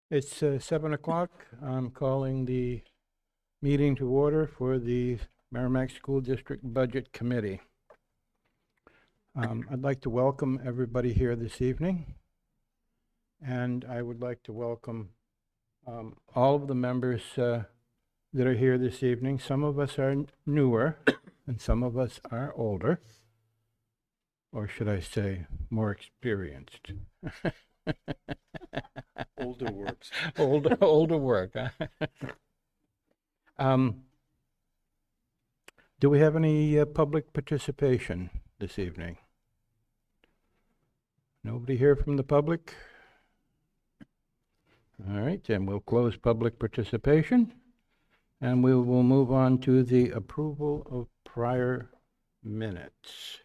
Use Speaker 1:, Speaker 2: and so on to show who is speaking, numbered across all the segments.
Speaker 1: It's 7 o'clock. I'm calling the meeting to order for the Merrimack School District Budget Committee. I'd like to welcome everybody here this evening, and I would like to welcome all of the members that are here this evening. Some of us are newer, and some of us are older, or should I say, more experienced.
Speaker 2: Older works.
Speaker 1: Older work. Do we have any public participation this evening? Nobody here from the public? All right, then we'll close public participation, and we will move on to the approval of prior minutes.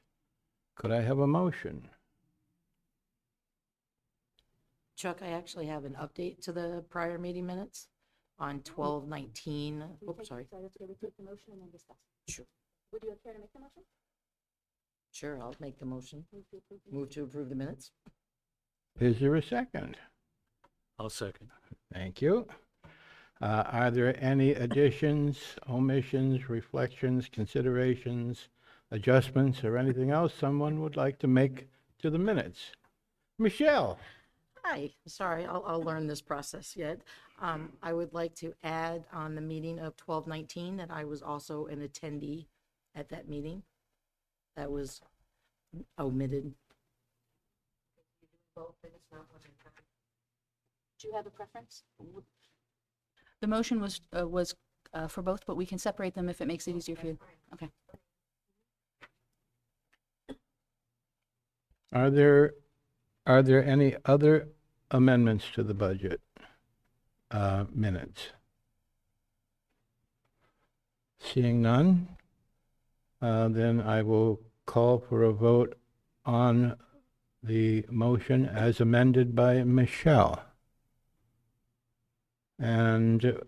Speaker 1: Could I have a motion?
Speaker 3: Chuck, I actually have an update to the prior meeting minutes on 12/19. Oops, sorry.
Speaker 4: So let's go take the motion and then discuss.
Speaker 3: Sure.
Speaker 4: Would you care to make the motion?
Speaker 3: Sure, I'll make the motion.
Speaker 4: Move to approve the
Speaker 3: Move to approve the minutes.
Speaker 1: Is there a second?
Speaker 2: I'll second.
Speaker 1: Thank you. Are there any additions, omissions, reflections, considerations, adjustments, or anything else someone would like to make to the minutes? Michelle?
Speaker 3: Hi, sorry, I'll learn this process yet. I would like to add on the meeting of 12/19 that I was also an attendee at that meeting. That was omitted.
Speaker 4: Do you have a preference?
Speaker 5: The motion was for both, but we can separate them if it makes it easier for you. Okay.
Speaker 1: Are there any other amendments to the budget minutes? Seeing none, then I will call for a vote on the motion as amended by Michelle. And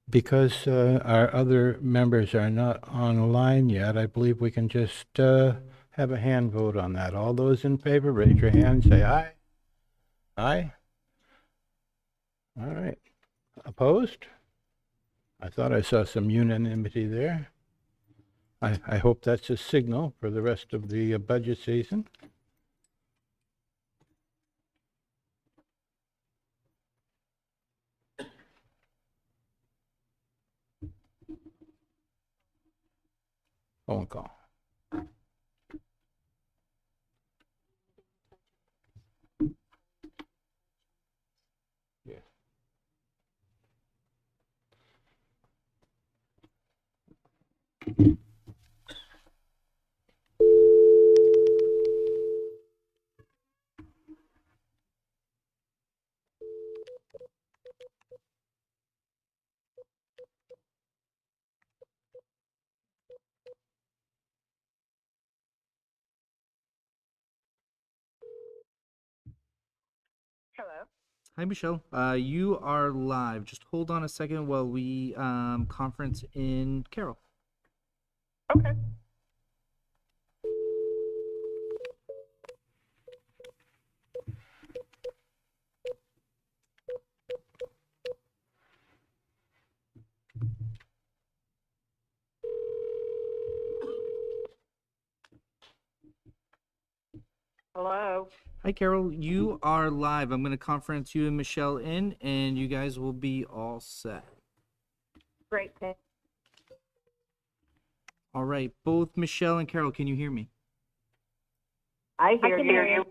Speaker 1: because our other members are not online yet, I believe we can just have a hand vote on that. All those in favor, raise your hand, say aye. Aye? All right. Opposed? I thought I saw some unanimity there. I hope that's a signal for the rest of the budget season. Phone call. Yeah.
Speaker 6: Hello.
Speaker 7: Hi, Michelle. You are live. Just hold on a second while we conference in Carol.
Speaker 6: Okay. Hello.
Speaker 7: Hi, Carol. You are live. I'm going to conference you and Michelle in, and you guys will be all set.
Speaker 6: Great. Thanks.
Speaker 7: All right. Both Michelle and Carol, can you hear me?
Speaker 6: I hear you.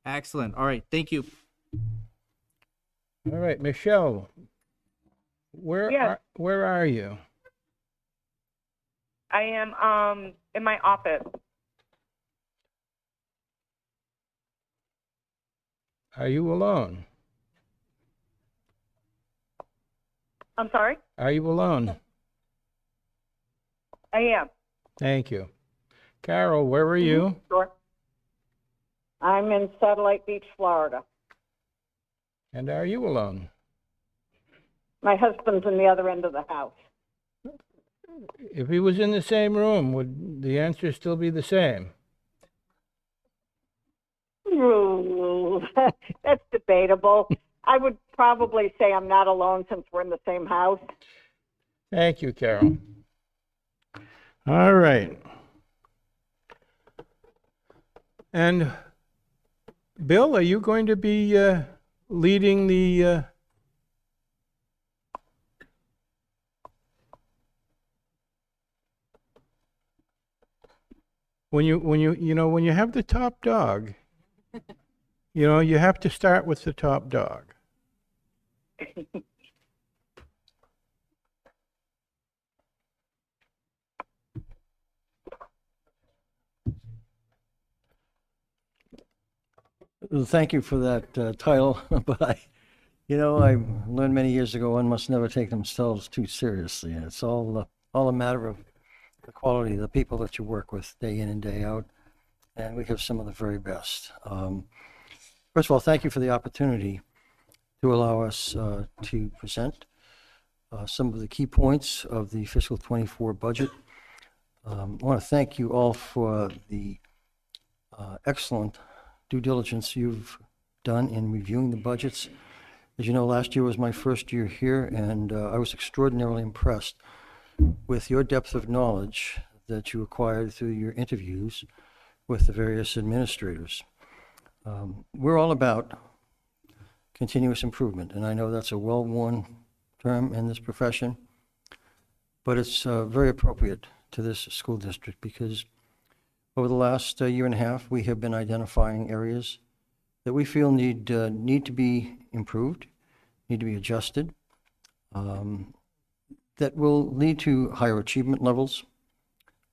Speaker 7: Excellent. All right. Thank you.
Speaker 1: All right, Michelle,
Speaker 6: Yes.
Speaker 1: where are you?
Speaker 6: I am in my office.
Speaker 1: Are you alone?
Speaker 6: I'm sorry?
Speaker 1: Are you alone?
Speaker 6: I am.
Speaker 1: Thank you. Carol, where are you?
Speaker 6: Sure. I'm in Satellite Beach, Florida.
Speaker 1: And are you alone?
Speaker 6: My husband's in the other end of the house.
Speaker 1: If he was in the same room, would the answer still be the same?
Speaker 6: Ooh, that's debatable. I would probably say I'm not alone since we're in the same house.
Speaker 1: Thank you, Carol. All right. And Bill, are you going to be leading the when you have the top dog, you have to start with the top dog.
Speaker 8: Well, thank you for that title, but I learned many years ago one must never take themselves too seriously, and it's all a matter of the quality of the people that you work with day in and day out, and we have some of the very best. First of all, thank you for the opportunity to allow us to present some of the key points of the fiscal 24 budget. I want to thank you all for the excellent due diligence you've done in reviewing the budgets. As you know, last year was my first year here, and I was extraordinarily impressed with your depth of knowledge that you acquired through your interviews with the various administrators. We're all about continuous improvement, and I know that's a well-worn term in this profession, but it's very appropriate to this school district because over the last year and a half, we have been identifying areas that we feel need to be improved, need to be adjusted, that will lead to higher achievement levels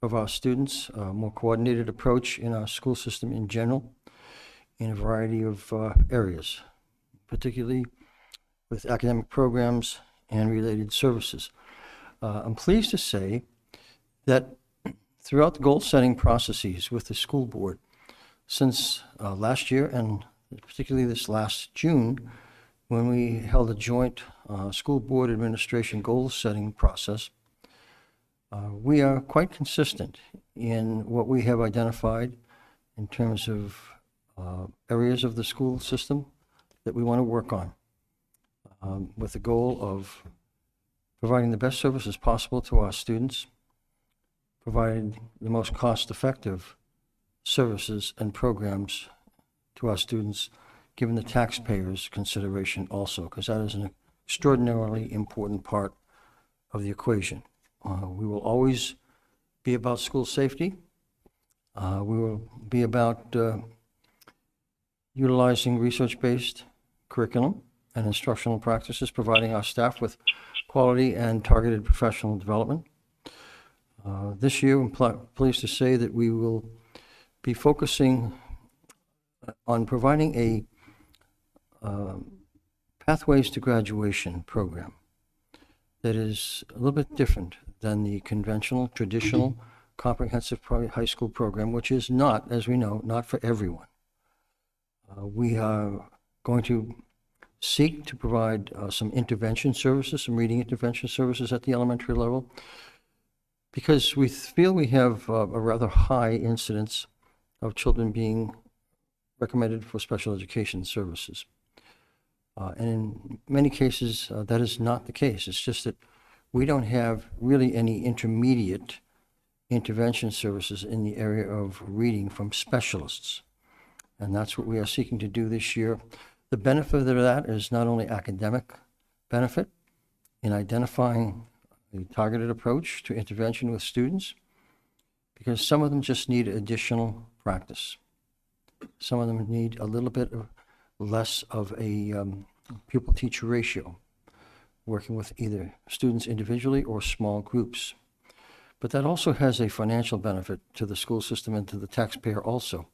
Speaker 8: of our students, a more coordinated approach in our school system in general, in a variety of areas, particularly with academic programs and related services. I'm pleased to say that throughout the goal-setting processes with the school board, since last year and particularly this last June, when we held a joint school board administration goal-setting process, we are quite consistent in what we have identified in terms of areas of the school system that we want to work on, with the goal of providing the best services possible to our students, providing the most cost-effective services and programs to our students, given the taxpayers' consideration also, because that is an extraordinarily important part of the equation. We will always be about school safety. We will be about utilizing research-based curriculum and instructional practices, providing our staff with quality and targeted professional development. This year, I'm pleased to say that we will be focusing on providing a Pathways to Graduation program that is a little bit different than the conventional, traditional, comprehensive high school program, which is not, as we know, not for everyone. We are going to seek to provide some intervention services, some reading intervention services at the elementary level, because we feel we have a rather high incidence of children being recommended for special education services. And in many cases, that is not the case. It's just that we don't have really any intermediate intervention services in the area of reading from specialists. And that's what we are seeking to do this year. The benefit of that is not only academic benefit in identifying a targeted approach to intervention with students, because some of them just need additional practice. Some of them need a little bit less of a pupil-teacher ratio, working with either students individually or small groups. But that also has a financial benefit to the school system and to the taxpayer also.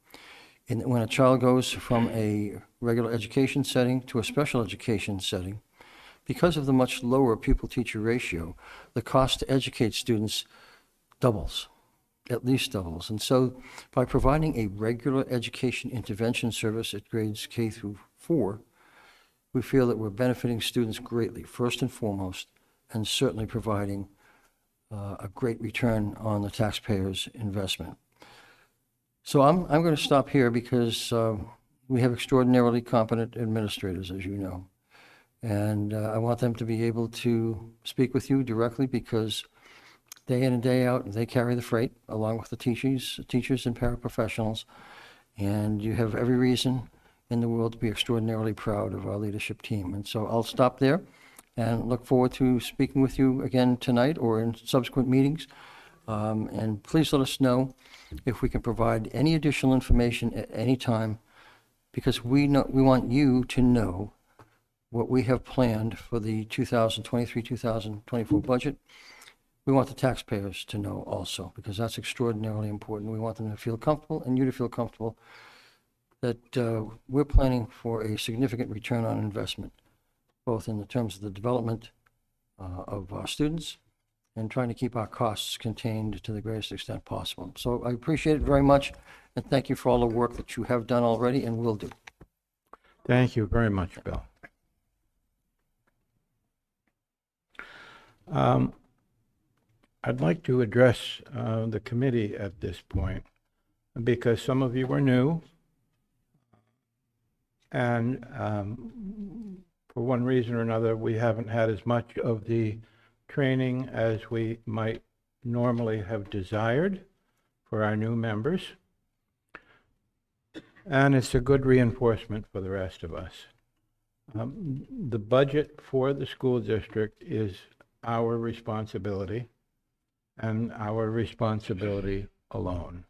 Speaker 8: And when a child goes from a regular education setting to a special education setting, because of the much lower pupil-teacher ratio, the cost to educate students doubles, at least doubles. And so by providing a regular education intervention service at grades K through 4, we feel that we're benefiting students greatly, first and foremost, and certainly providing a great return on the taxpayers' investment. So I'm going to stop here because we have extraordinarily competent administrators, as you know. And I want them to be able to speak with you directly because day in and day out, they carry the freight along with the teachers and paraprofessionals. And you have every reason in the world to be extraordinarily proud of our leadership team. And so I'll stop there and look forward to speaking with you again tonight or in subsequent meetings. And please let us know if we can provide any additional information at any time, because we want you to know what we have planned for the 2023-2024 budget. We want the taxpayers to know also, because that's extraordinarily important. We want them to feel comfortable and you to feel comfortable that we're planning for a significant return on investment, both in the terms of the development of our students and trying to keep our costs contained to the greatest extent possible. So I appreciate it very much, and thank you for all the work that you have done already and will do.
Speaker 1: Thank you very much, Bill. I'd like to address the committee at this point because some of you are new, and for one reason or another, we haven't had as much of the training as we might normally have desired for our new members. And it's a good reinforcement for the rest of us. The budget for the school district is our responsibility and our responsibility alone.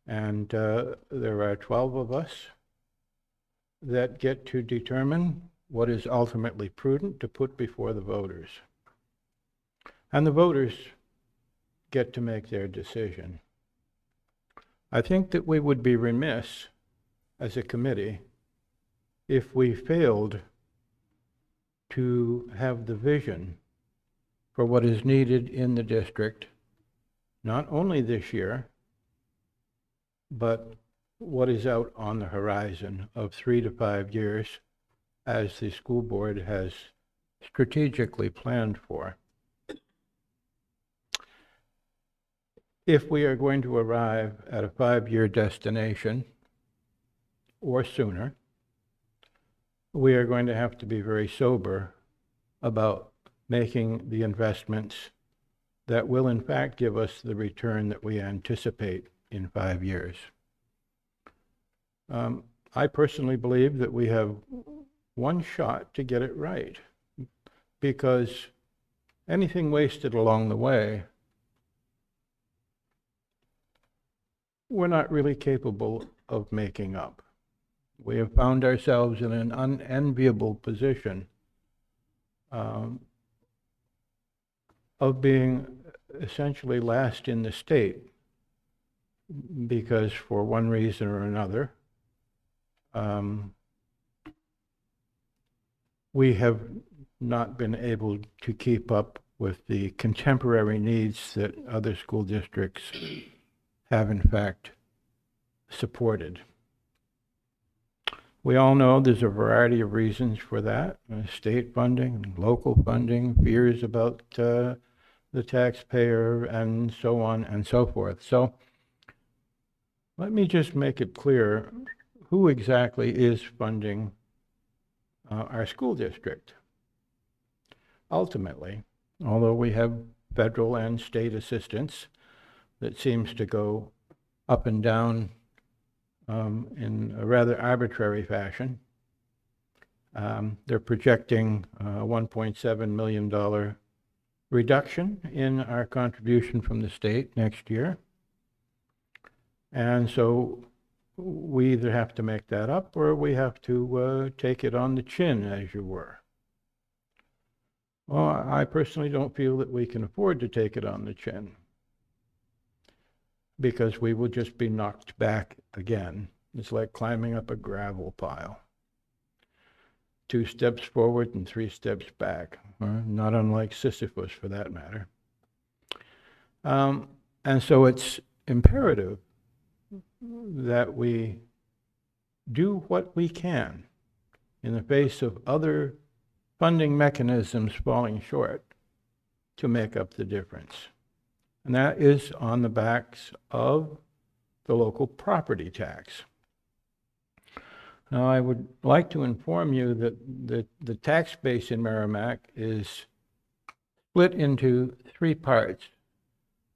Speaker 1: And there are 12 of us that get to determine what is ultimately prudent to put before the voters. And the voters get to make their decision. I think that we would be remiss as a committee if we failed to have the vision for what is needed in the district, not only this year, but what is out on the horizon of 3 to 5 years as the school board has strategically planned for. If we are going to arrive at a 5-year destination or sooner, we are going to have to be very sober about making the investments that will in fact give us the return that we anticipate in 5 years. I personally believe that we have one shot to get it right, because anything wasted along the way, we're not really capable of making up. We have found ourselves in an unenviable position of being essentially last in the state, because for one reason or another, we have not been able to keep up with the contemporary needs that other school districts have in fact supported. We all know there's a variety of reasons for that: state funding, local funding, fears about the taxpayer, and so on and so forth. So let me just make it clear who exactly is funding our school district. Ultimately, although we have federal and state assistance that seems to go up and down in a rather arbitrary fashion, they're projecting a $1.7 million reduction in our contribution from the state next year. And so we either have to make that up or we have to take it on the chin, as you were. Well, I personally don't feel that we can afford to take it on the chin, because we will just be knocked back again. It's like climbing up a gravel pile. 2 steps forward and 3 steps back, not unlike Sisyphus for that matter. And so it's imperative that we do what we can in the face of other funding mechanisms falling short, to make up the difference. And that is on the backs of the local property tax. Now, I would like to inform you that the tax base in Merrimack is split into three parts,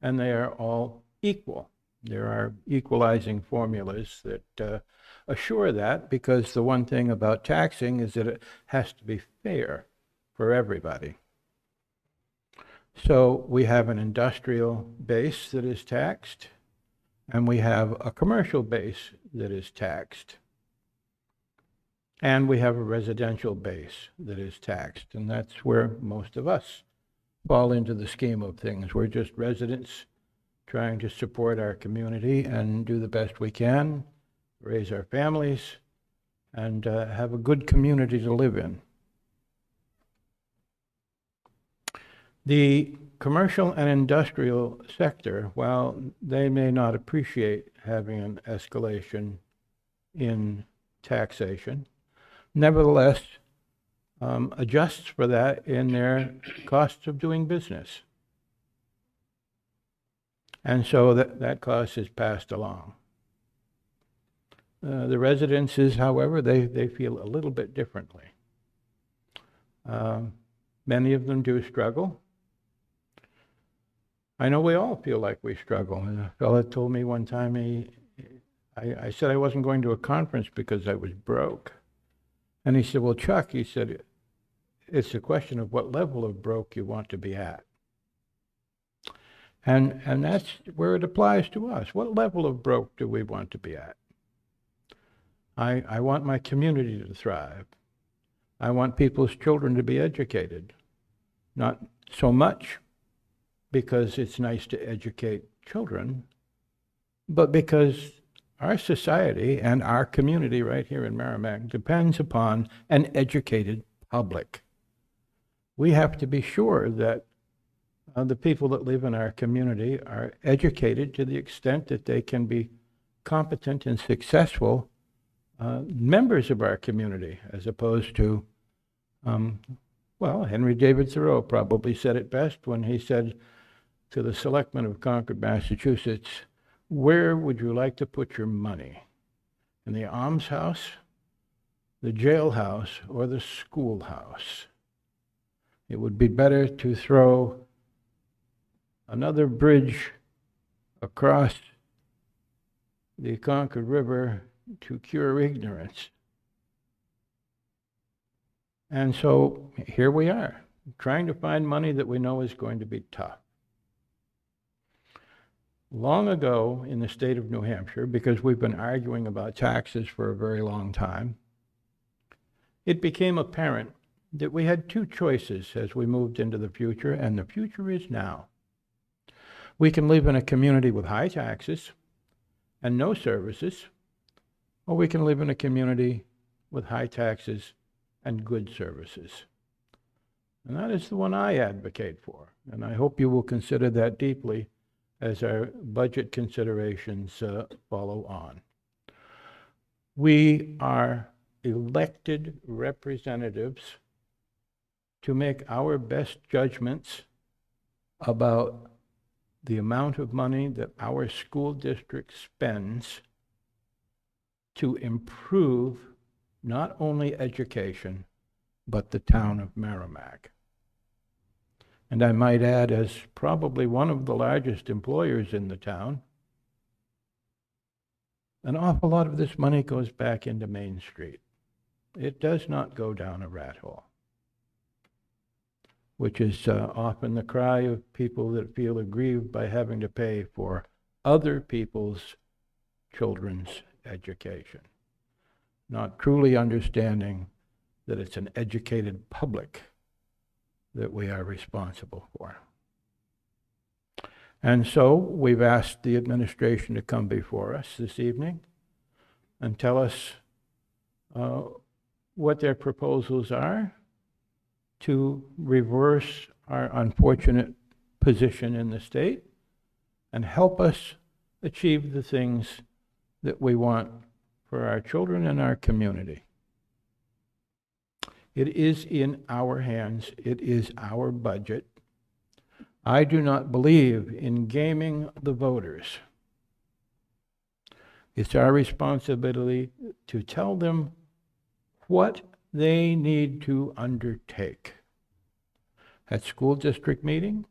Speaker 1: and they are all equal. There are equalizing formulas that assure that, because the one thing about taxing is that it has to be fair for everybody. So we have an industrial base that is taxed, and we have a commercial base that is taxed. And we have a residential base that is taxed, and that's where most of us fall into the scheme of things. We're just residents trying to support our community and do the best we can, raise our families, and have a good community to live in. The commercial and industrial sector, while they may not appreciate having an escalation in taxation, nevertheless adjusts for that in their costs of doing business. And so that cost is passed along. The residences, however, they feel a little bit differently. Many of them do struggle. I know we all feel like we struggle. And a fellow told me one time, I said I wasn't going to a conference because I was broke. And he said, well, Chuck, he said, it's a question of what level of broke you want to be at. And that's where it applies to us. What level of broke do we want to be at? I want my community to thrive. I want people's children to be educated. Not so much because it's nice to educate children, but because our society and our community right here in Merrimack depends upon an educated public. We have to be sure that the people that live in our community are educated to the extent that they can be competent and successful members of our community, as opposed to, well, Henry David Thoreau probably said it best when he said to the selectmen of Concord, Massachusetts, where would you like to put your money? In the almshouse, the jailhouse, or the schoolhouse? It would be better to throw another bridge across the Concord River to cure ignorance. And so here we are, trying to find money that we know is going to be tough. Long ago in the state of New Hampshire, because we've been arguing about taxes for a very long time, it became apparent that we had two choices as we moved into the future, and the future is now. We can live in a community with high taxes and no services, or we can live in a community with high taxes and good services. And that is the one I advocate for, and I hope you will consider that deeply as our budget considerations follow on. We are elected representatives to make our best judgments about the amount of money that our school district spends to improve not only education, but the town of Merrimack. And I might add, as probably one of the largest employers in the town, an awful lot of this money goes back into Main Street. It does not go down a rat hole, which is often the cry of people that feel aggrieved by having to pay for other people's children's education, not truly understanding that it's an educated public that we are responsible for. And so we've asked the administration to come before us this evening and tell us what their proposals are to reverse our unfortunate position in the state and help us achieve the things that we want for our children and our community. It is in our hands. It is our budget. I do not believe in gaming the voters. It's our responsibility to tell them what they need to undertake. At school district meeting,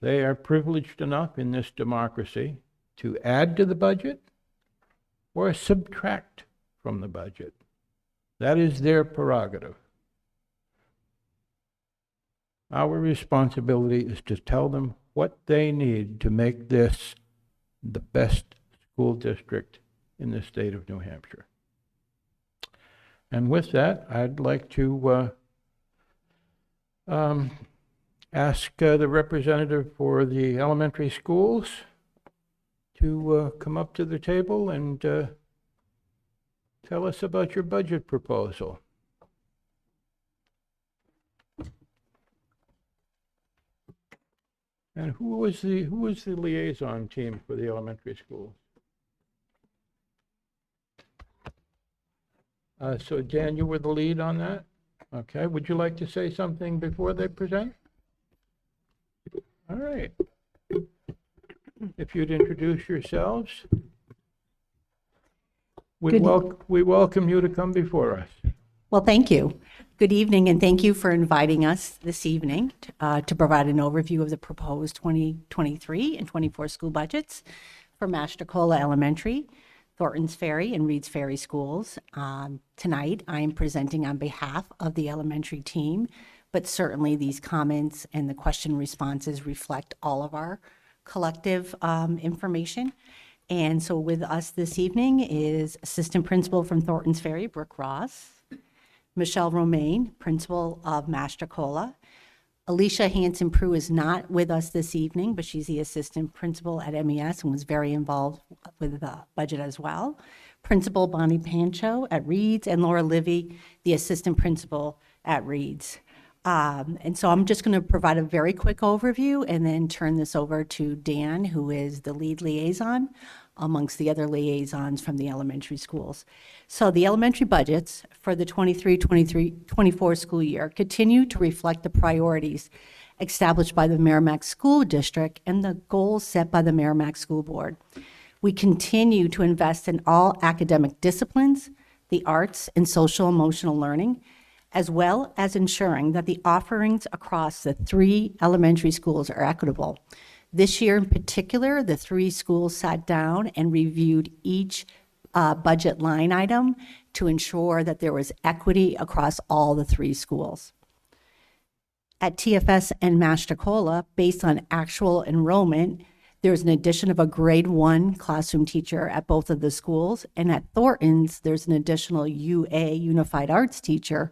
Speaker 1: they are privileged enough in this democracy to add to the budget or subtract from the budget. That is their prerogative. Our responsibility is to tell them what they need to make this the best school district in the state of New Hampshire. And with that, I'd like to ask the representative for the elementary schools to come up to the table and tell us about your budget proposal. And who was the liaison team for the elementary schools? So Dan, you were the lead on that? Okay, would you like to say something before they present? All right. If you'd introduce yourselves. We welcome you to come before us.
Speaker 9: Well, thank you. Good evening, and thank you for inviting us this evening to provide an overview of the proposed 2023 and 24 school budgets for Mastrocola Elementary, Thornton's Ferry, and Reed's Ferry schools. Tonight, I am presenting on behalf of the elementary team, but certainly these comments and the question responses reflect all of our collective information. And so with us this evening is Assistant Principal from Thornton's Ferry, Brooke Ross, Michelle Romaine, Principal of Mastrocola. Alicia Hanson-Prue is not with us this evening, but she's the Assistant Principal at MES and was very involved with the budget as well. Principal Bonnie Pancho at Reed's, and Laura Livy, the Assistant Principal at Reed's. And so I'm just going to provide a very quick overview and then turn this over to Dan, who is the lead liaison amongst the other liaisons from the elementary schools. So the elementary budgets for the 23-24 school year continue to reflect the priorities established by the Merrimack School District and the goals set by the Merrimack School Board. We continue to invest in all academic disciplines, the arts, and social emotional learning, as well as ensuring that the offerings across the 3 elementary schools are equitable. This year in particular, the 3 schools sat down and reviewed each budget line item to ensure that there was equity across all the 3 schools. At TFS and Mastrocola, based on actual enrollment, there's an addition of a grade 1 classroom teacher at both of the schools, and at Thornton's, there's an additional UA, Unified Arts teacher,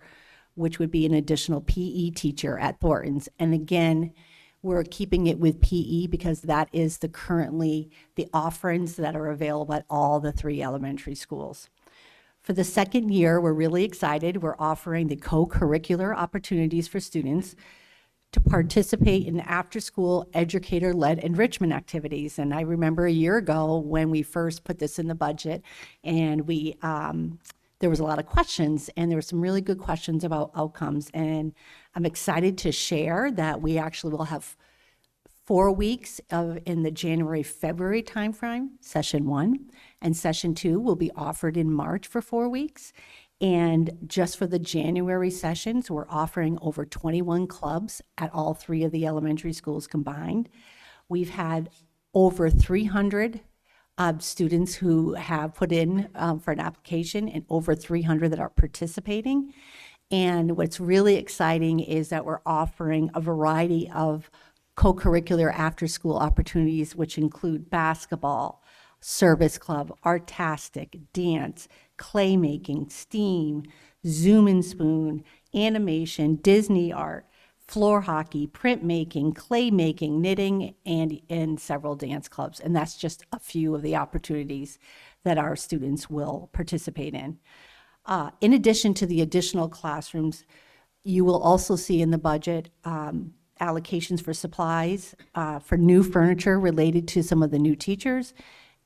Speaker 9: which would be an additional PE teacher at Thornton's. And again, we're keeping it with PE because that is currently the offerings that are available at all the 3 elementary schools. For the second year, we're really excited. We're offering the co-curricular opportunities for students to participate in after-school educator-led enrichment activities. And I remember a year ago when we first put this in the budget, and there was a lot of questions, and there were some really good questions about outcomes. And I'm excited to share that we actually will have 4 weeks in the January-February timeframe, session 1, and session 2 will be offered in March for 4 weeks. And just for the January sessions, we're offering over 21 clubs at all 3 of the elementary schools combined. We've had over 300 students who have put in for an application, and over 300 that are participating. And what's really exciting is that we're offering a variety of co-curricular after-school opportunities, which include basketball, service club, artastic, dance, clay making, STEAM, Zoom and Spoon, animation, Disney art, floor hockey, printmaking, clay making, knitting, and several dance clubs. And that's just a few of the opportunities that our students will participate in. In addition to the additional classrooms, you will also see in the budget allocations for supplies, for new furniture related to some of the new teachers,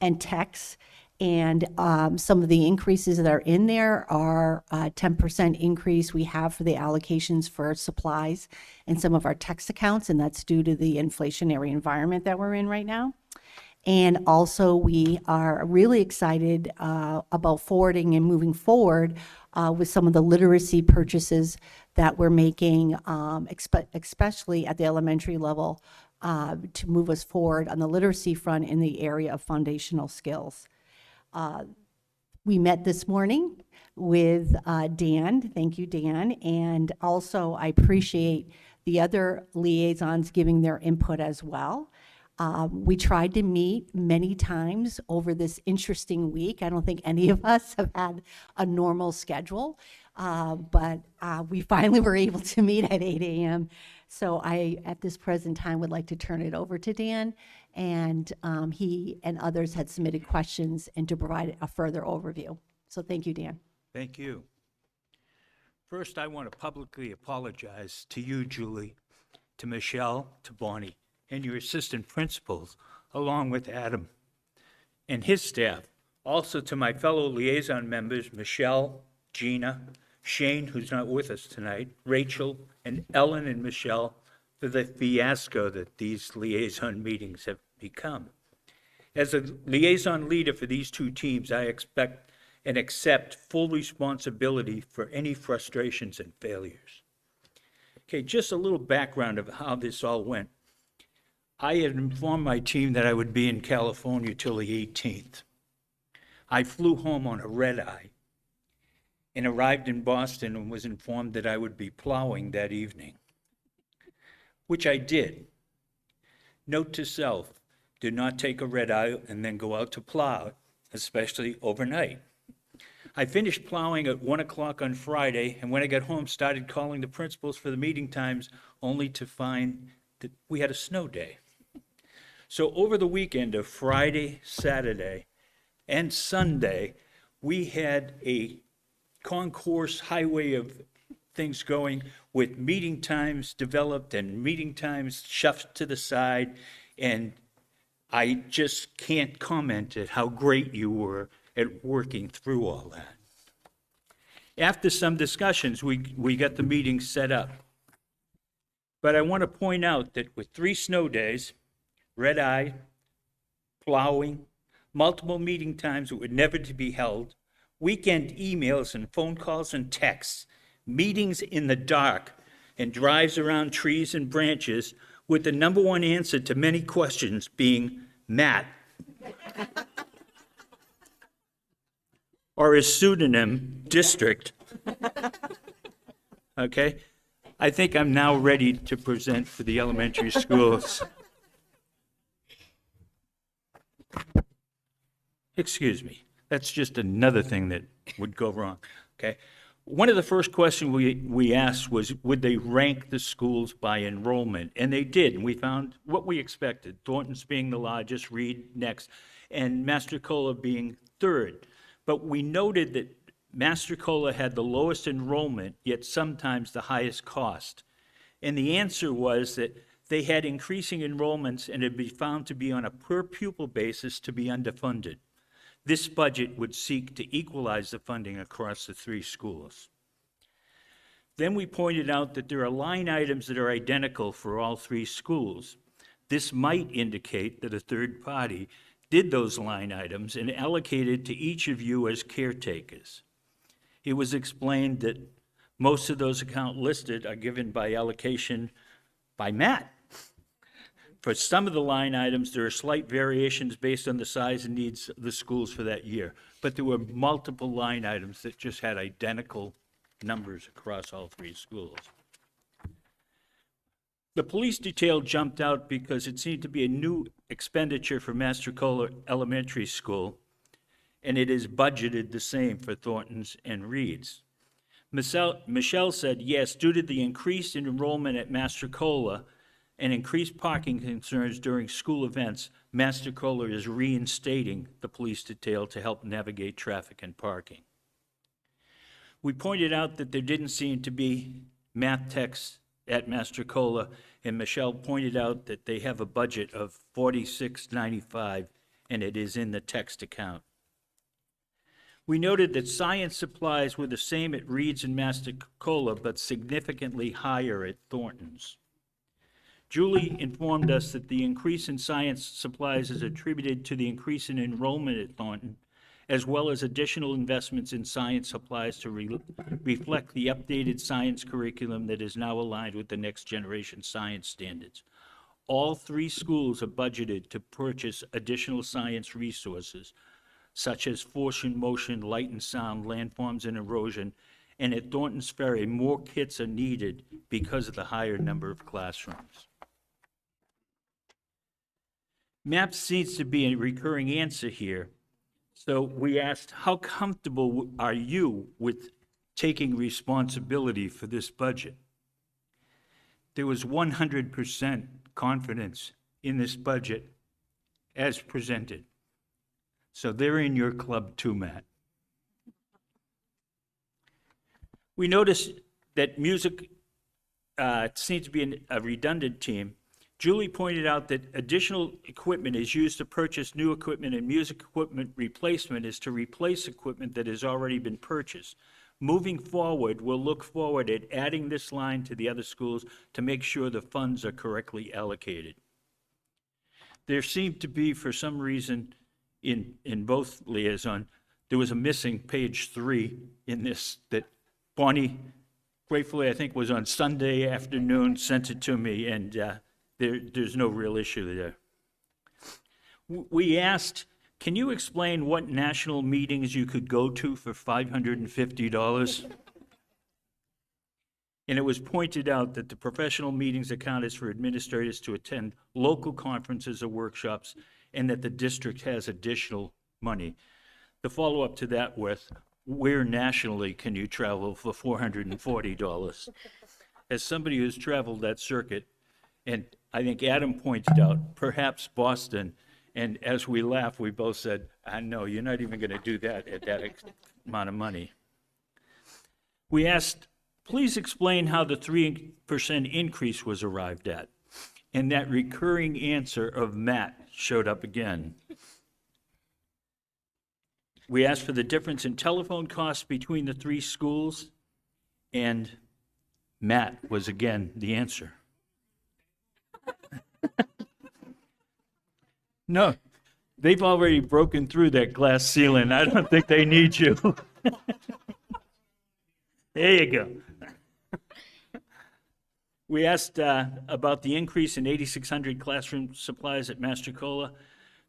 Speaker 9: and texts, And some of the increases that are in there are a 10% increase we have for the allocations for supplies in some of our text accounts, and that's due to the inflationary environment that we're in right now. And also, we are really excited about forwarding and moving forward with some of the literacy purchases that we're making, especially at the elementary level, to move us forward on the literacy front in the area of foundational skills. We met this morning with Dan. Thank you, Dan. And also, I appreciate the other liaisons giving their input as well. We tried to meet many times over this interesting week. I don't think any of us have had a normal schedule, but we finally were able to meet at 8 a.m. So I, at this present time, would like to turn it over to Dan, and he and others had submitted questions and to provide a further overview. So thank you, Dan.
Speaker 10: Thank you. First, I want to publicly apologize to you, Julie, to Michelle, to Bonnie, and your assistant principals, along with Adam and his staff. Also to my fellow liaison members, Michelle, Gina, Shane, who's not with us tonight, Rachel, and Ellen and Michelle, for the fiasco that these liaison meetings have become. As a liaison leader for these two teams, I expect and accept full responsibility for any frustrations and failures. Okay, just a little background of how this all went. I had informed my team that I would be in California till the 18th. I flew home on a red eye and arrived in Boston and was informed that I would be plowing that evening, which I did. Note to self, do not take a red eye and then go out to plow, especially overnight. I finished plowing at 1 o'clock on Friday, and when I got home, started calling the principals for the meeting times, only to find that we had a snow day. So over the weekend of Friday, Saturday, and Sunday, we had a concourse highway of things going with meeting times developed and meeting times shoved to the side, and I just can't comment at how great you were at working through all that. After some discussions, we got the meeting set up. But I want to point out that with 3 snow days, red eye, plowing, multiple meeting times that were never to be held, weekend emails and phone calls and texts, meetings in the dark, and drives around trees and branches, with the number one answer to many questions being Matt, or his pseudonym, District. Okay? I think I'm now ready to present for the elementary schools. Excuse me. That's just another thing that would go wrong, okay? One of the first questions we asked was, would they rank the schools by enrollment? And they did, and we found what we expected. Thornton's being the largest, Reed next, and Mastrocola being third. But we noted that Mastrocola had the lowest enrollment, yet sometimes the highest cost. And the answer was that they had increasing enrollments and had been found to be on a per pupil basis to be underfunded. This budget would seek to equalize the funding across the 3 schools. Then we pointed out that there are line items that are identical for all 3 schools. This might indicate that a third party did those line items and allocated to each of you as caretakers. It was explained that most of those accounts listed are given by allocation by Matt. For some of the line items, there are slight variations based on the size and needs of the schools for that year, but there were multiple line items that just had identical numbers across all 3 schools. The police detail jumped out because it seemed to be a new expenditure for Mastrocola Elementary School, and it is budgeted the same for Thornton's and Reed's. Michelle said, yes, due to the increase in enrollment at Mastrocola and increased parking concerns during school events, Mastrocola is reinstating the police detail to help navigate traffic and parking. We pointed out that there didn't seem to be math techs at Mastrocola, and Michelle pointed out that they have a budget of $46.95, and it is in the text account. We noted that science supplies were the same at Reed's and Massacola, but significantly higher at Thornton's. Julie informed us that the increase in science supplies is attributed to the increase in enrollment at Thornton, as well as additional investments in science supplies to reflect the updated science curriculum that is now aligned with the next generation science standards. All three schools are budgeted to purchase additional science resources, such as force and motion, light and sound, landforms and erosion, and at Thornton's Ferry, more kits are needed because of the higher number of classrooms. MAPS seems to be a recurring answer here. So we asked, how comfortable are you with taking responsibility for this budget? There was 100% confidence in this budget as presented. So they're in your club too, Matt. We noticed that music seems to be a redundant team. Julie pointed out that additional equipment is used to purchase new equipment, and music equipment replacement is to replace equipment that has already been purchased. Moving forward, we'll look forward at adding this line to the other schools to make sure the funds are correctly allocated. There seemed to be, for some reason, in both liaison, there was a missing page 3 in this that Bonnie, gratefully, I think, was on Sunday afternoon, sent it to me, and there's no real issue there. We asked, can you explain what national meetings you could go to for $550? And it was pointed out that the professional meetings account is for administrators to attend local conferences or workshops, and that the district has additional money. The follow-up to that was, where nationally can you travel for $440? As somebody who's traveled that circuit, and I think Adam pointed out, perhaps Boston, and as we laughed, we both said, I know, you're not even going to do that at that amount of money. We asked, please explain how the 3% increase was arrived at. And that recurring answer of Matt showed up again. We asked for the difference in telephone costs between the three schools, and Matt was again the answer. No, they've already broken through that glass ceiling. I don't think they need you. There you go. We asked about the increase in 8,600 classroom supplies at Massacola.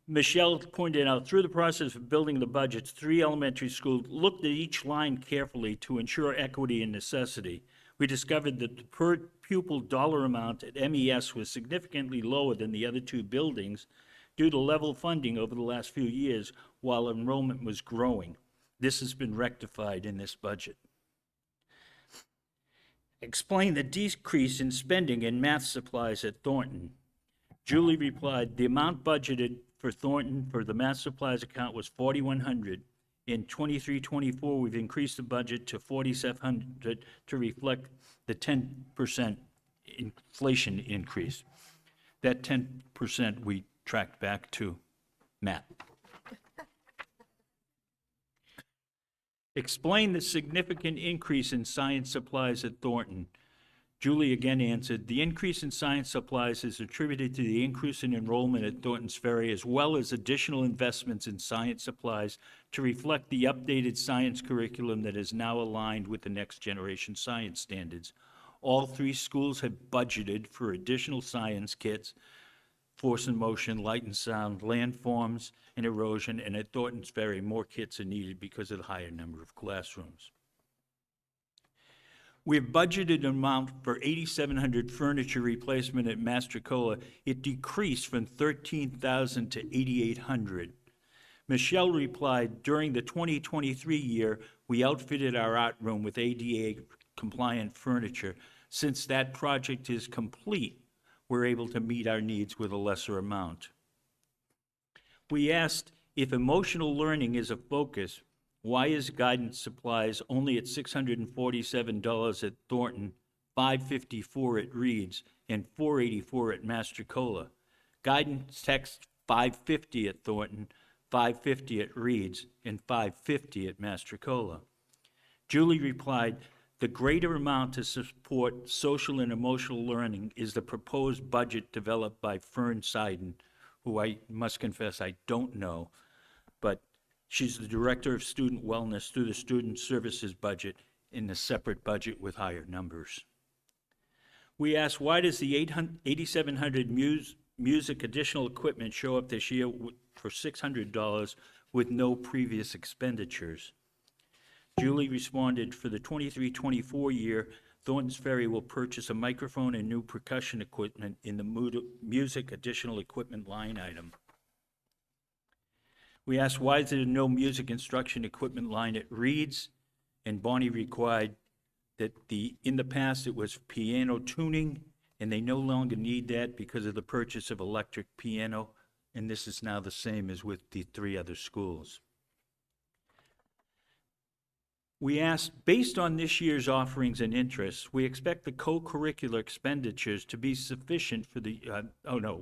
Speaker 10: Michelle pointed out, through the process of building the budgets, 3 elementary schools looked at each line carefully to ensure equity and necessity. We discovered that the per pupil dollar amount at MES was significantly lower than the other 2 buildings due to level funding over the last few years while enrollment was growing. This has been rectified in this budget. Explain the decrease in spending in math supplies at Thornton. Julie replied, the amount budgeted for Thornton for the math supplies account was $4,100. In 23-24, we've increased the budget to $4,700 to reflect the 10% inflation increase. That 10% we tracked back to Matt. Explain the significant increase in science supplies at Thornton. Julie again answered, the increase in science supplies is attributed to the increase in enrollment at Thornton's Ferry, as well as additional investments in science supplies to reflect the updated science curriculum that is now aligned with the next generation science standards. All 3 schools have budgeted for additional science kits, force and motion, light and sound, landforms and erosion, and at Thornton's Ferry, more kits are needed because of the higher number of classrooms. We have budgeted an amount for 8,700 furniture replacement at Massacola. It decreased from 13,000 to 8,800. Michelle replied, during the 2023 year, we outfitted our art room with ADA compliant furniture. Since that project is complete, we're able to meet our needs with a lesser amount. We asked, if emotional learning is a focus, why is guidance supplies only at $647 at Thornton, $554 at Reed's, and $484 at Massacola? Guidance text $550 at Thornton, $550 at Reed's, and $550 at Mastrocola. Julie replied, "The greater amount to support social and emotional learning is the proposed budget developed by Fern Seiden," who I must confess I don't know, but she's the Director of Student Wellness through the Student Services budget in a separate budget with higher numbers. We asked, why does the $8,700 music additional equipment show up this year for $600 with no previous expenditures? Julie responded, for the 23-24 year, Thornton's Ferry will purchase a microphone and new percussion equipment in the music additional equipment line item. We asked, why is there no music instruction equipment line at Reed's? And Bonnie replied that in the past it was piano tuning, and they no longer need that because of the purchase of electric piano, and this is now the same as with the 3 other schools. We asked, based on this year's offerings and interests, we expect the co-curricular expenditures to be sufficient for the,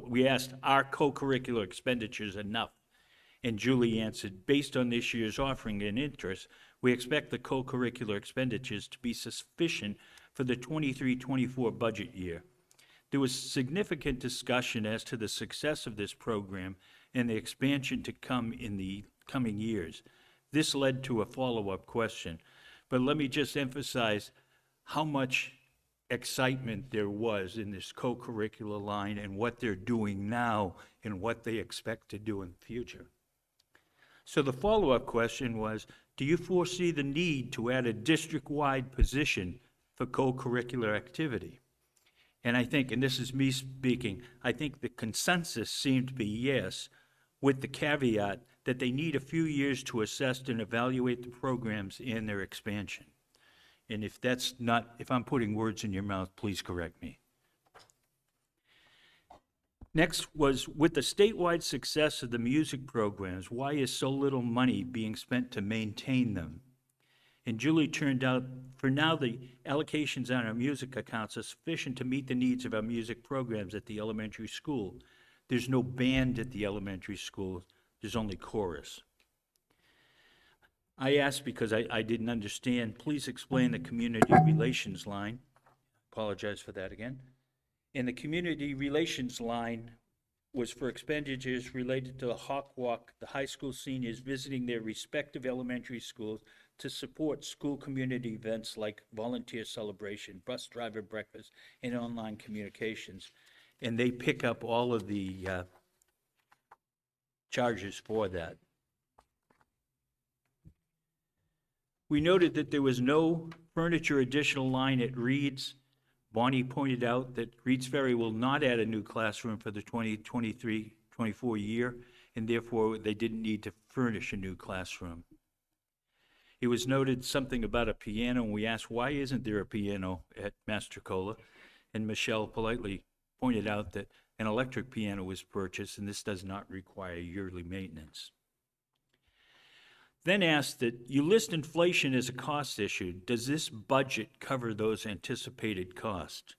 Speaker 10: we asked, are co-curricular expenditures enough? And Julie answered, based on this year's offering and interest, we expect the co-curricular expenditures to be sufficient for the 23-24 budget year. There was significant discussion as to the success of this program and the expansion to come in the coming years. This led to a follow-up question, but let me just emphasize how much excitement there was in this co-curricular line and what they're doing now and what they expect to do in the future. So the follow-up question was, do you foresee the need to add a district-wide position for co-curricular activity? And I think, and this is me speaking, I think the consensus seemed to be yes, with the caveat that they need a few years to assess and evaluate the programs and their expansion. And if that's not, if I'm putting words in your mouth, please correct me. Next was, with the statewide success of the music programs, why is so little money being spent to maintain them? And Julie turned out, for now, the allocations on our music accounts are sufficient to meet the needs of our music programs at the elementary school. There's no band at the elementary school, there's only chorus. I asked because I didn't understand, please explain the community relations line. Apologize for that again. And the community relations line was for expenditures related to the Hawk Walk, the high school seniors visiting their respective elementary schools to support school community events like volunteer celebration, bus driver breakfast, and online communications. And they pick up all of the charges for that. We noted that there was no furniture additional line at Reed's. Bonnie pointed out that Reed's Ferry will not add a new classroom for the 2023-24 year, and therefore they didn't need to furnish a new classroom. It was noted something about a piano, and we asked, why isn't there a piano at Mastrocola? And Michelle politely pointed out that an electric piano was purchased, and this does not require yearly maintenance. Then asked that you list inflation as a cost issue. Does this budget cover those anticipated costs?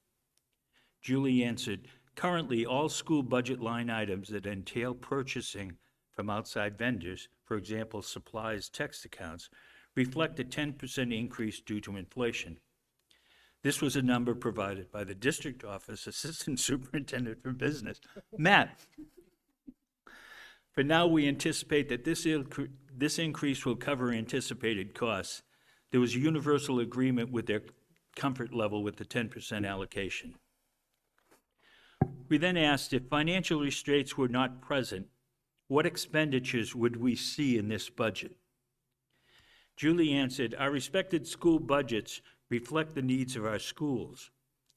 Speaker 10: Julie answered, currently all school budget line items that entail purchasing from outside vendors, for example, supplies, text accounts, reflect a 10% increase due to inflation. This was a number provided by the district office assistant superintendent for business, Matt. For now, we anticipate that this increase will cover anticipated costs. There was universal agreement with their comfort level with the 10% allocation. We then asked, if financial restraints were not present, what expenditures would we see in this budget? Julie answered, our respected school budgets reflect the needs of our schools.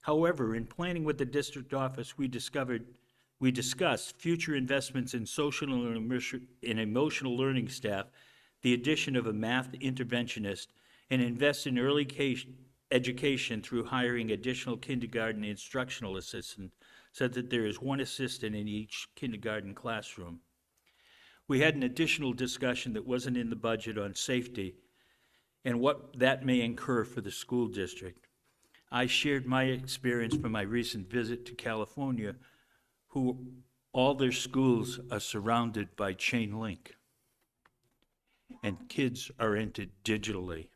Speaker 10: However, in planning with the district office, we discussed future investments in social and emotional learning staff, the addition of a math interventionist, and invest in early education through hiring additional kindergarten instructional assistants so that there is one assistant in each kindergarten classroom. We had an additional discussion that wasn't in the budget on safety and what that may incur for the school district. I shared my experience from my recent visit to California, who all their schools are surrounded by chain link. and kids are entered digitally.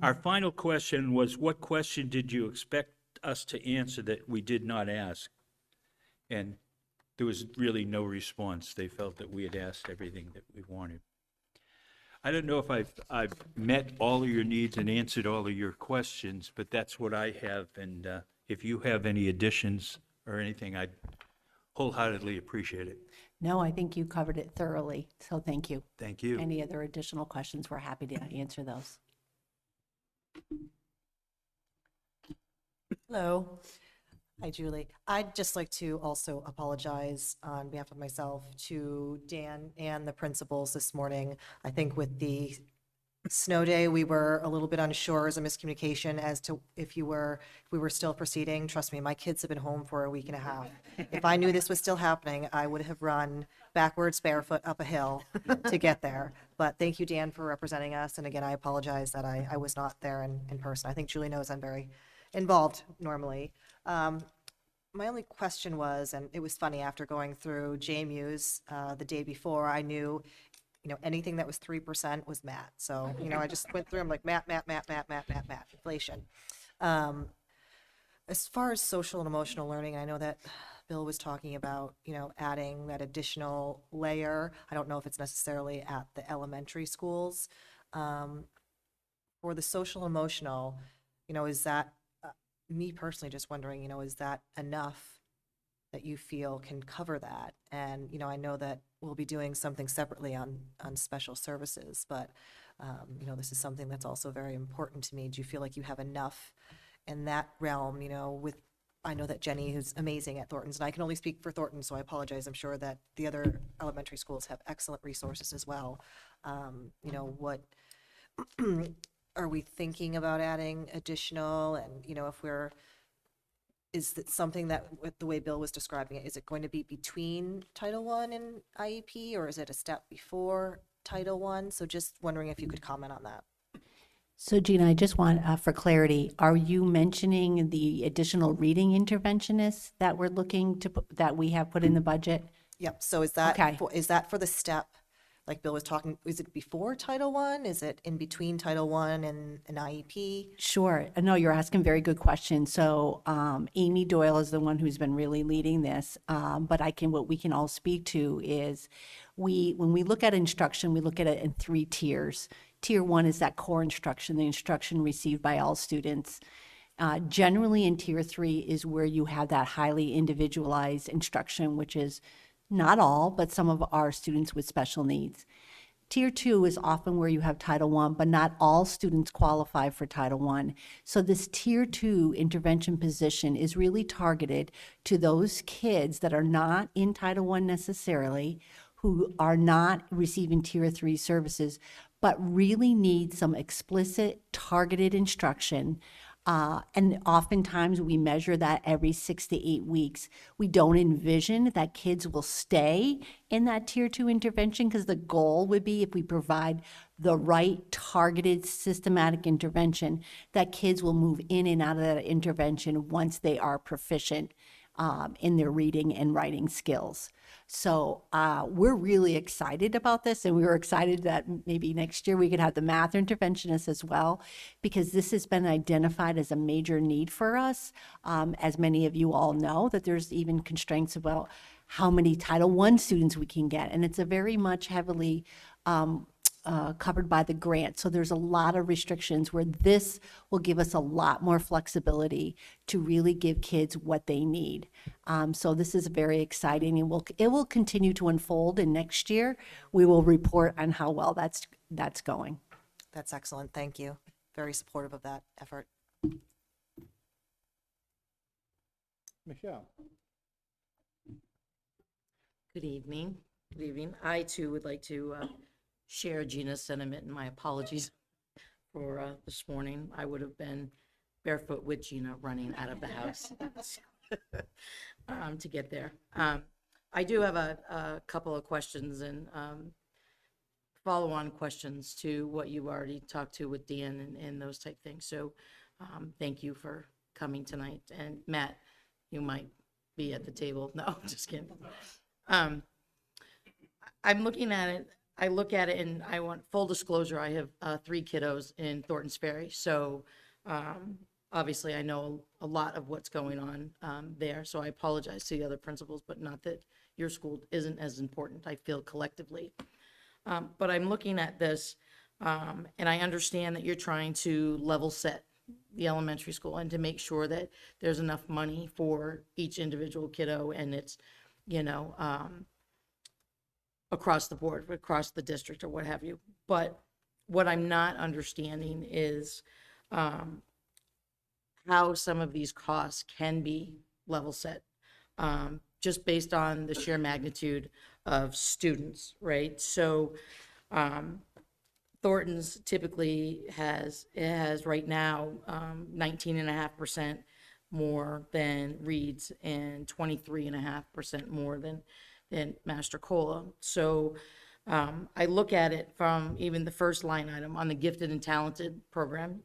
Speaker 10: Our final question was, what question did you expect us to answer that we did not ask? And there was really no response. They felt that we had asked everything that we wanted. I don't know if I've met all of your needs and answered all of your questions, but that's what I have. And if you have any additions or anything, I'd wholeheartedly appreciate it.
Speaker 9: No, I think you covered it thoroughly, so thank you.
Speaker 10: Thank you.
Speaker 9: Any other additional questions, we're happy to answer those.
Speaker 11: Hello. Hi, Julie. I'd just like to also apologize on behalf of myself to Dan and the principals this morning. I think with the snow day, we were a little bit unsure as a miscommunication as to if we were still proceeding. Trust me, my kids have been home for a week and a half. If I knew this was still happening, I would have run backwards barefoot up a hill to get there. But thank you, Dan, for representing us. And again, I apologize that I was not there in person. I think Julie knows I'm very involved normally. My only question was, and it was funny, after going through JMU's the day before, I knew, anything that was 3% was math. So, I just went through, I'm like, math, inflation. As far as social and emotional learning, I know that Bill was talking about, adding that additional layer. I don't know if it's necessarily at the elementary schools. For the social emotional, is that, me personally just wondering, is that enough that you feel can cover that? And, I know that we'll be doing something separately on special services, but, this is something that's also very important to me. Do you feel like you have enough in that realm, I know that Jenny, who's amazing at Thornton's, and I can only speak for Thornton, so I apologize. I'm sure that the other elementary schools have excellent resources as well. What are we thinking about adding additional? And, is it something that, with the way Bill was describing it, is it going to be between Title I and IEP, or is it a step before Title I? So just wondering if you could comment on that.
Speaker 9: So Gina, I just want, for clarity, are you mentioning the additional reading interventionists that we're looking to, that we have put in the budget?
Speaker 11: Yep. So is that,
Speaker 9: Okay.
Speaker 11: is that for the step, like Bill was talking, is it before Title I? Is it in between Title I and an IEP?
Speaker 9: Sure. No, you're asking very good questions. So Amy Doyle is the one who's been really leading this. But what we can all speak to is when we look at instruction, we look at it in 3 tiers. Tier 1 is that core instruction, the instruction received by all students. Generally in Tier 3 is where you have that highly individualized instruction, which is not all, but some of our students with special needs. Tier 2 is often where you have Title I, but not all students qualify for Title I. So this Tier 2 intervention position is really targeted to those kids that are not in Title I necessarily, who are not receiving Tier 3 services, but really need some explicit targeted instruction. And oftentimes we measure that every 6 to 8 weeks. We don't envision that kids will stay in that Tier 2 intervention, because the goal would be, if we provide the right targeted systematic intervention, that kids will move in and out of that intervention once they are proficient in their reading and writing skills. So we're really excited about this, and we were excited that maybe next year we could have the math interventionists as well, because this has been identified as a major need for us. As many of you all know, that there's even constraints about how many Title I students we can get, and it's a very much heavily covered by the grant. So there's a lot of restrictions where this will give us a lot more flexibility to really give kids what they need. So this is very exciting, and it will continue to unfold, and next year we will report on how well that's going.
Speaker 11: That's excellent. Thank you. Very supportive of that effort.
Speaker 1: Michelle?
Speaker 3: Good evening. Good evening. I too would like to share Gina's sentiment, and my apologies for this morning. I would have been barefoot with Gina running out of the house to get there. I do have a couple of questions and follow-on questions to what you've already talked to with Dan and those type things. So thank you for coming tonight. And Matt, you might be at the table. No, just kidding. I'm looking at it. I look at it and I want full disclosure. I have 3 kiddos in Thorntons Ferry. So obviously I know a lot of what's going on there. So I apologize to the other principals, but not that your school isn't as important, I feel collectively. But I'm looking at this and I understand that you're trying to level set the elementary school and to make sure that there's enough money for each individual kiddo and it's, you know, across the board, across the district or what have you. But what I'm not understanding is how some of these costs can be level set, just based on the sheer magnitude of students, right? So Thornton's typically has right now 19.5% more than Reed's and 23.5% more than Mastrocola. So I look at it from even the first line item on the gifted and talented program.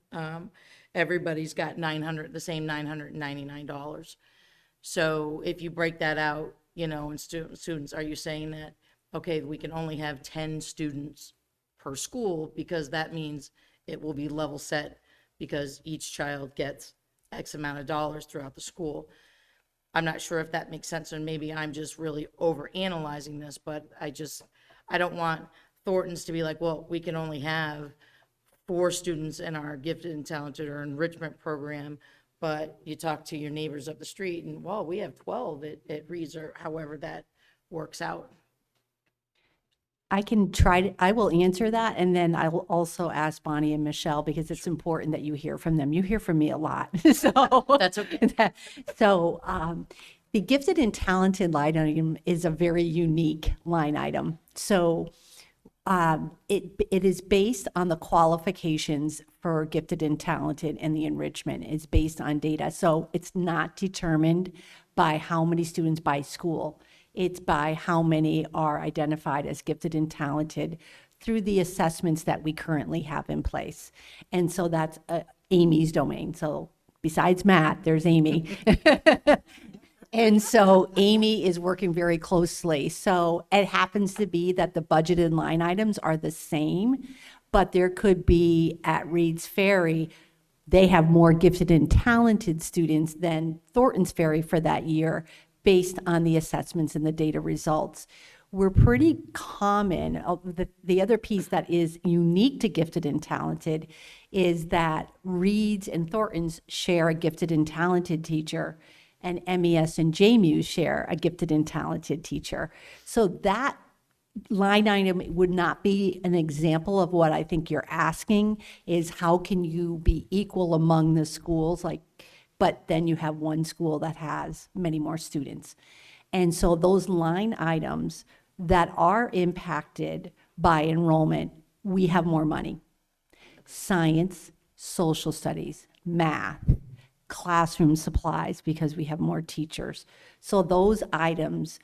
Speaker 3: Everybody's got the same $999. So if you break that out, you know, in students, are you saying that, okay, we can only have 10 students per school because that means it will be level set because each child gets X amount of dollars throughout the school? I'm not sure if that makes sense, and maybe I'm just really over analyzing this, but I don't want Thornton's to be like, well, we can only have 4 students in our gifted and talented or enrichment program, but you talk to your neighbors up the street and, well, we have 12 at Reed's, or however that works out.
Speaker 9: I will answer that, and then I will also ask Bonnie and Michelle, because it's important that you hear from them. You hear from me a lot, so.
Speaker 3: That's okay.
Speaker 9: So, the gifted and talented line item is a very unique line item. So, it is based on the qualifications for gifted and talented, and the enrichment is based on data. So it's not determined by how many students by school. It's by how many are identified as gifted and talented through the assessments that we currently have in place. And so that's Amy's domain. So besides Matt, there's Amy. And so Amy is working very closely. So it happens to be that the budgeted line items are the same, but there could be at Reed's Ferry, they have more gifted and talented students than Thornton's Ferry for that year based on the assessments and the data results. We're pretty common. The other piece that is unique to gifted and talented is that Reed's and Thornton's share a gifted and talented teacher, and MES and JMU share a gifted and talented teacher. So that line item would not be an example of what I think you're asking, is how can you be equal among the schools, but then you have one school that has many more students. And so those line items that are impacted by enrollment, we have more money. Science, social studies, math, classroom supplies, because we have more teachers. So those items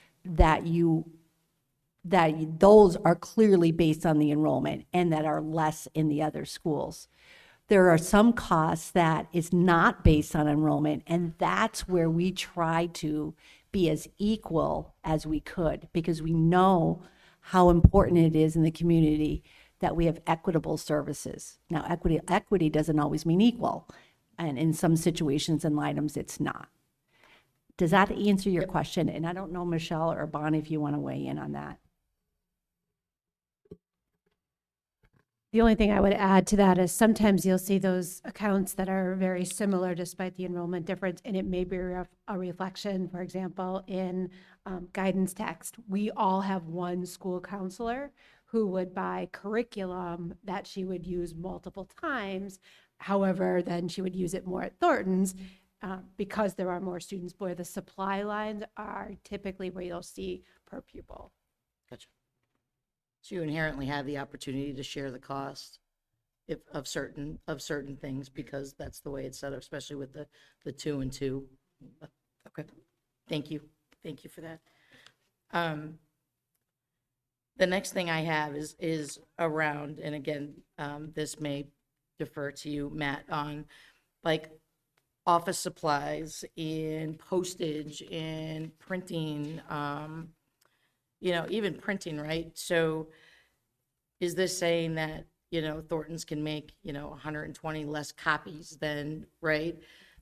Speaker 9: those are clearly based on the enrollment and that are less in the other schools. There are some costs that is not based on enrollment, and that's where we try to be as equal as we could, because we know how important it is in the community that we have equitable services. Now, equity doesn't always mean equal, and in some situations and items, it's not. Does that answer your question? And I don't know, Michelle or Bonnie, if you want to weigh in on that.
Speaker 12: The only thing I would add to that is sometimes you'll see those accounts that are very similar despite the enrollment difference, and it may be a reflection, for example, in guidance text. We all have one school counselor who would buy curriculum that she would use multiple times. However, then she would use it more at Thornton's because there are more students. Boy, the supply lines are typically where you'll see per pupil.
Speaker 3: Gotcha. So you inherently have the opportunity to share the cost of certain things, because that's the way it's set up, especially with the 2 and 2. Okay, thank you for that. The next thing I have is around, and again, this may defer to you, Matt, on like office supplies and postage and printing, even printing, right? So is this saying that, Thornton's can make, 120 less copies than, right,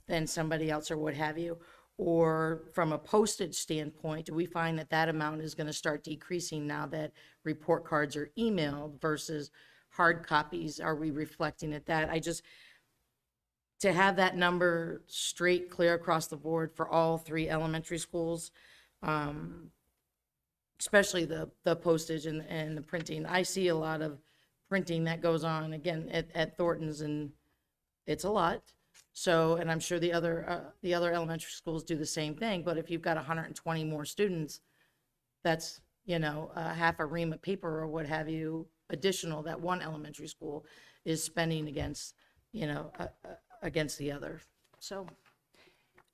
Speaker 3: than somebody else or what have you? Or from a postage standpoint, do we find that that amount is going to start decreasing now that report cards are emailed versus hard copies? Are we reflecting at that? To have that number straight, clear across the board for all 3 elementary schools, especially the postage and the printing. I see a lot of printing that goes on, again, at Thornton's, and it's a lot. So, and I'm sure the other elementary schools do the same thing, but if you've got 120 more students, that's, half a ream of paper or what have you, additional that one elementary school is spending against, against the other. So,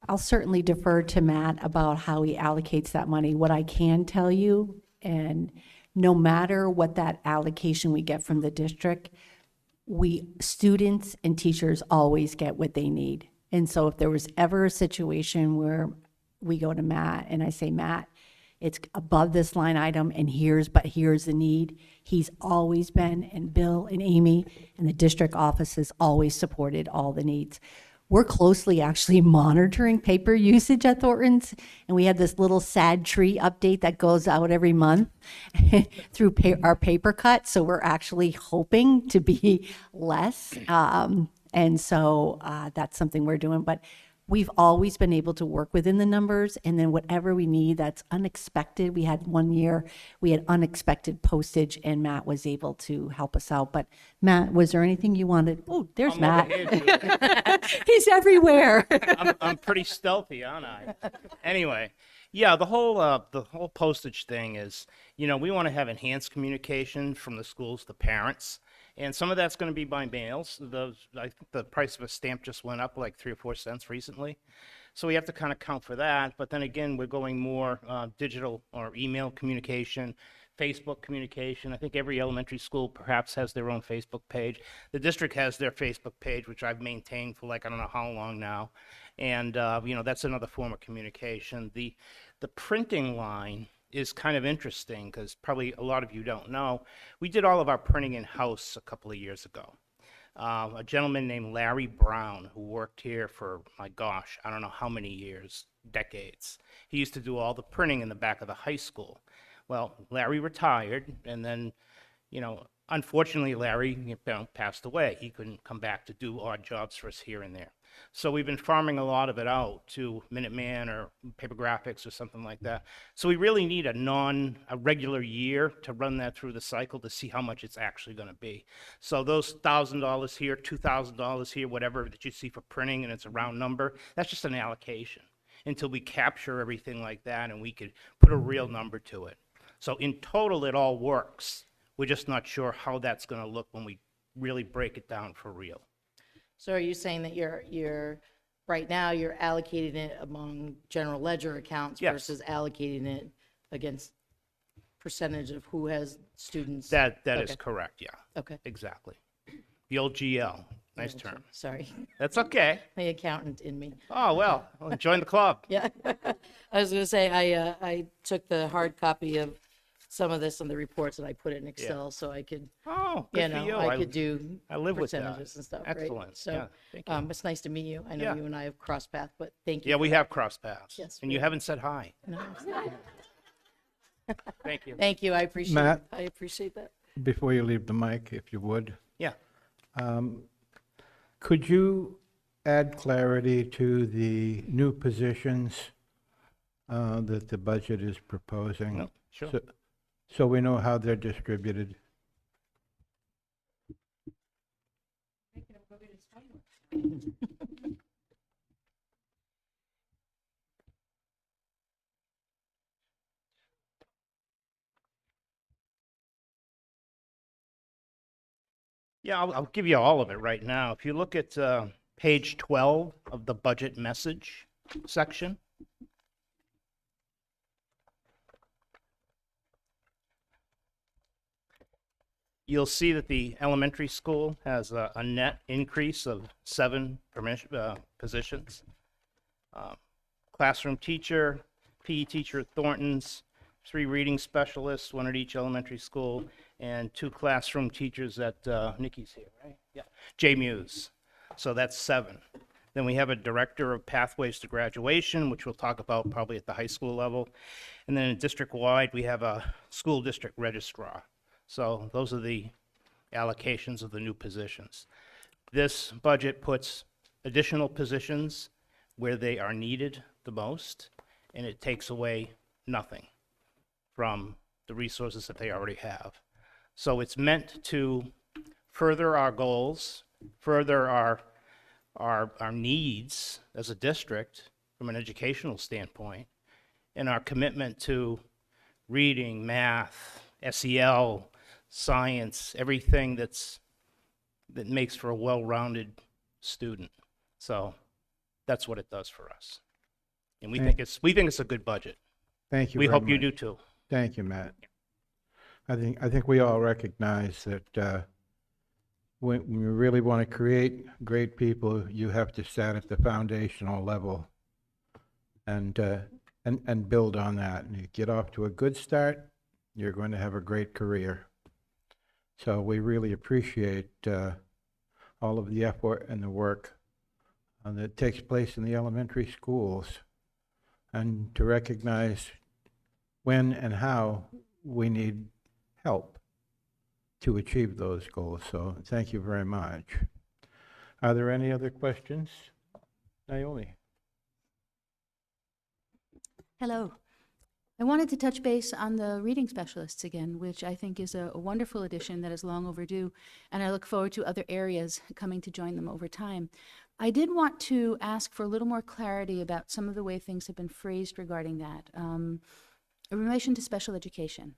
Speaker 9: I'll certainly defer to Matt about how he allocates that money. What I can tell you, and no matter what that allocation we get from the district, students and teachers always get what they need. And so if there was ever a situation where we go to Matt and I say, Matt, it's above this line item and here's the need, he's always been, and Bill and Amy and the district office has always supported all the needs. We're closely actually monitoring paper usage at Thornton's, and we have this little sad tree update that goes out every month through our paper cut. So we're actually hoping to be less. And so that's something we're doing. But we've always been able to work within the numbers, and then whatever we need that's unexpected. We had one year, we had unexpected postage, and Matt was able to help us out. But Matt, was there anything you wanted? Oh, there's
Speaker 13: I'm
Speaker 9: Matt.
Speaker 13: over here,
Speaker 9: He's everywhere.
Speaker 13: I'm pretty stealthy, aren't I? Anyway, yeah, the whole postage thing is, we want to have enhanced communication from the schools to parents. And some of that's going to be by mails. I think the price of a stamp just went up like 3 or 4 cents recently. So we have to kind of count for that. But then again, we're going more digital or email communication, Facebook communication. I think every elementary school perhaps has their own Facebook page. The district has their Facebook page, which I've maintained for like I don't know how long now. And, that's another form of communication. The printing line is kind of interesting because probably a lot of you don't know. We did all of our printing in-house a couple of years ago. A gentleman named Larry Brown, who worked here for, my gosh, I don't know how many years, decades. He used to do all the printing in the back of the high school. Well, Larry retired, and then, unfortunately, Larry passed away. He couldn't come back to do odd jobs for us here and there. So we've been farming a lot of it out to Minuteman or Paper Graphics or something like that. So we really need a regular year to run that through the cycle to see how much it's actually going to be. So those $1,000 here, $2,000 here, whatever that you see for printing, and it's a round number, that's just an allocation until we capture everything like that and we could put a real number to it. So in total, it all works. We're just not sure how that's going to look when we really break it down for real.
Speaker 3: So are you saying that you're right now you're allocating it among general ledger accounts
Speaker 13: Yes.
Speaker 3: versus allocating it against percentage of who has students?
Speaker 13: That is
Speaker 3: Okay.
Speaker 13: correct, yeah.
Speaker 3: Okay.
Speaker 13: Exactly. The old GL, nice term.
Speaker 3: Sorry,
Speaker 13: That's okay.
Speaker 3: the accountant in me.
Speaker 13: Oh, well, join the club.
Speaker 3: Yeah. I was gonna say, I took the hard copy of some of this on the reports and I put it in Excel so I could,
Speaker 13: Oh, good for you.
Speaker 3: I could do
Speaker 13: I live with that.
Speaker 3: percentages and stuff, right?
Speaker 13: Excellent.
Speaker 3: So,
Speaker 13: Yeah, thank you.
Speaker 3: it's nice to meet you. I know
Speaker 13: Yeah.
Speaker 3: you and I have crossed paths, but thank you.
Speaker 13: Yeah,
Speaker 3: for
Speaker 13: we
Speaker 3: that.
Speaker 13: have crossed paths.
Speaker 3: Yes,
Speaker 13: And
Speaker 3: we
Speaker 13: you
Speaker 3: have.
Speaker 13: haven't said hi.
Speaker 3: No.
Speaker 13: Thank you.
Speaker 3: Thank you, I appreciate it.
Speaker 1: Matt?
Speaker 3: I appreciate that.
Speaker 1: Before you leave the mic, if you would,
Speaker 13: Yeah.
Speaker 1: could you add clarity to the new positions that the budget is proposing?
Speaker 13: No, sure.
Speaker 1: So we know how they're distributed.
Speaker 13: Yeah, I'll give you all of it right now. If you look at page 12 of the budget message section, you'll see that the elementary school has a net increase of 7 positions. Classroom teacher, PE teacher at Thornton's, 3 reading specialists, 1 at each elementary school, and 2 classroom teachers at, Nikki's here, right? Yeah, J Muse. So that's 7. Then we have a director of Pathways to Graduation, which we'll talk about probably at the high school level. And then district-wide, we have a school district registrar. So those are the allocations of the new positions. This budget puts additional positions where they are needed the most, and it takes away nothing from the resources that they already have. So it's meant to further our goals, further our needs as a district from an educational standpoint, and our commitment to reading, math, SEL, science, everything that makes for a well-rounded student. So that's what it does for us. And we think it's a good budget.
Speaker 1: Thank you
Speaker 13: We
Speaker 1: very
Speaker 13: hope you
Speaker 1: much.
Speaker 13: do too.
Speaker 1: Thank you, Matt. I think we all recognize that when you really want to create great people, you have to start at the foundational level and build on that. And you get off to a good start, you're going to have a great career. So we really appreciate all of the effort and the work that takes place in the elementary schools, and to recognize when and how we need help to achieve those goals. So thank you very much. Are there any other questions? Naomi?
Speaker 5: Hello. I wanted to touch base on the reading specialists again, which I think is a wonderful addition that is long overdue, and I look forward to other areas coming to join them over time. I did want to ask for a little more clarity about some of the way things have been phrased regarding that. In relation to special education,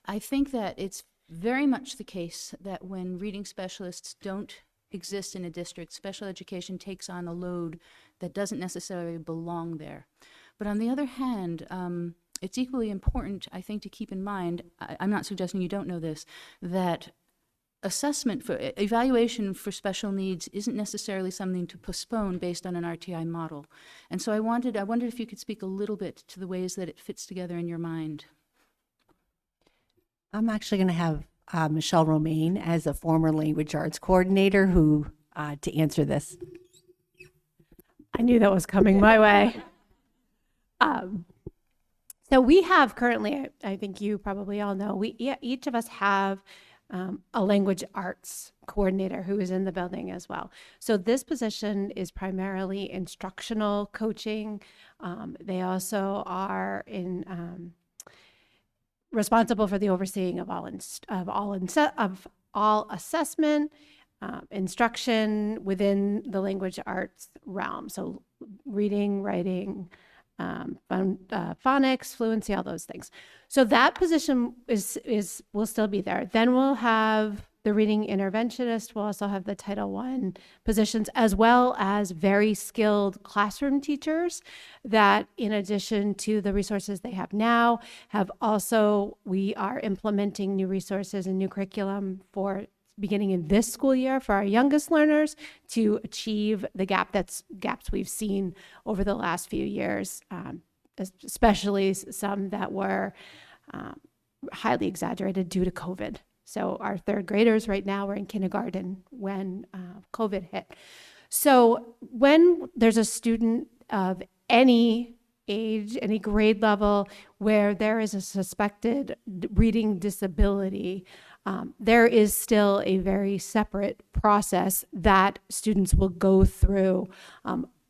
Speaker 5: I think that it's very much the case that when reading specialists don't exist in a district, special education takes on a load that doesn't necessarily belong there. But on the other hand, it's equally important, I think, to keep in mind, I'm not suggesting you don't know this, that evaluation for special needs isn't necessarily something to postpone based on an RTI model. And so I wondered if you could speak a little bit to the ways that it fits together in your mind.
Speaker 9: I'm actually going to have Michelle Romaine as a former language arts coordinator to answer this.
Speaker 12: I knew that was coming my way. So we have currently, I think you probably all know, each of us have a language arts coordinator who is in the building as well. So this position is primarily instructional coaching. They also are responsible for the overseeing of all assessment, instruction within the language arts realm. So reading, writing, phonics, fluency, all those things. So that position will still be there. Then we'll have the reading interventionist. We'll also have the Title I positions, as well as very skilled classroom teachers that, in addition to the resources they have now, we are implementing new resources and new curriculum for beginning in this school year for our youngest learners to achieve the gaps we've seen over the last few years, especially some that were highly exaggerated due to COVID. So our 3rd graders right now are in kindergarten when COVID hit. So when there's a student of any age, any grade level, where there is a suspected reading disability, there is still a very separate process that students will go through,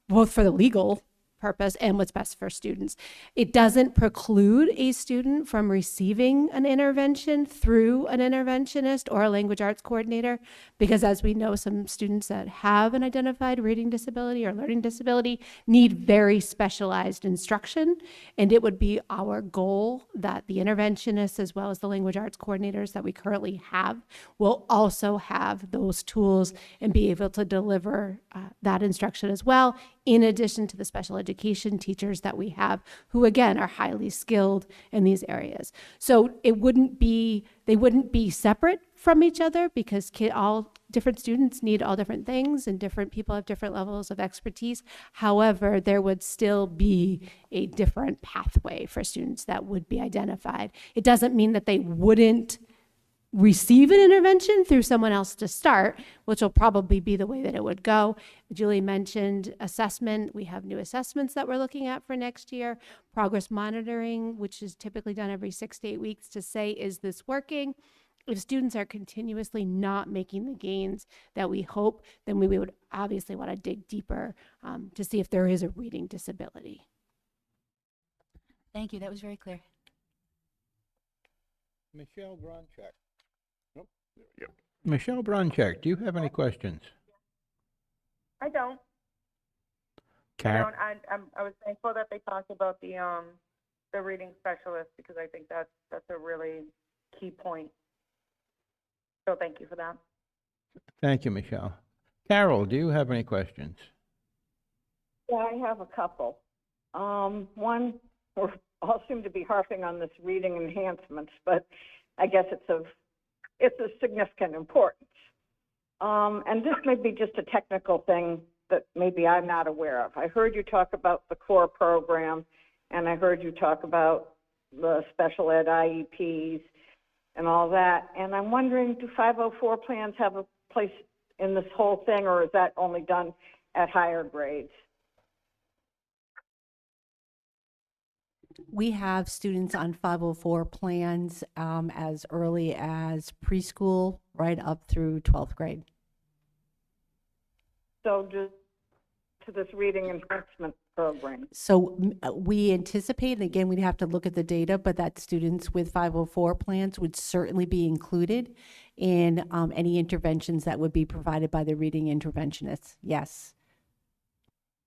Speaker 12: both for the legal purpose and what's best for students. It doesn't preclude a student from receiving an intervention through an interventionist or a language arts coordinator, because as we know, some students that have an identified reading disability or learning disability need very specialized instruction. And it would be our goal that the interventionists, as well as the language arts coordinators that we currently have, will also have those tools and be able to deliver that instruction as well, in addition to the special education teachers that we have, who again are highly skilled in these areas. So they wouldn't be separate from each other, because all different students need all different things and different people have different levels of expertise. However, there would still be a different pathway for students that would be identified. It doesn't mean that they wouldn't receive an intervention through someone else to start, which will probably be the way that it would go. Julie mentioned assessment. We have new assessments that we're looking at for next year. Progress monitoring, which is typically done every 6 to 8 weeks to say, is this working? If students are continuously not making the gains that we hope, then we would obviously want to dig deeper to see if there is a reading disability.
Speaker 5: Thank you. That was very clear.
Speaker 1: Michelle Bronchek. Nope. There we go. Michelle Bronchek, do you have any questions?
Speaker 14: I don't.
Speaker 1: Karen?
Speaker 14: I was thankful that they talked about the reading specialist because I think that's a really key point. So thank you for that.
Speaker 1: Thank you, Michelle. Carol, do you have any questions?
Speaker 6: Yeah, I have a couple. One, we all seem to be harping on this reading enhancements, but I guess it's of significant importance. And this may be just a technical thing that maybe I'm not aware of. I heard you talk about the core program, and I heard you talk about the special ed IEPs and all that. And I'm wondering, do 504 plans have a place in this whole thing, or is that only done at higher grades?
Speaker 9: We have students on 504 plans as early as preschool, right up through 12th grade.
Speaker 6: So just to this reading enhancement program.
Speaker 9: So we anticipate, and again, we'd have to look at the data, but that students with 504 plans would certainly be included in any interventions that would be provided by the reading interventionists. Yes.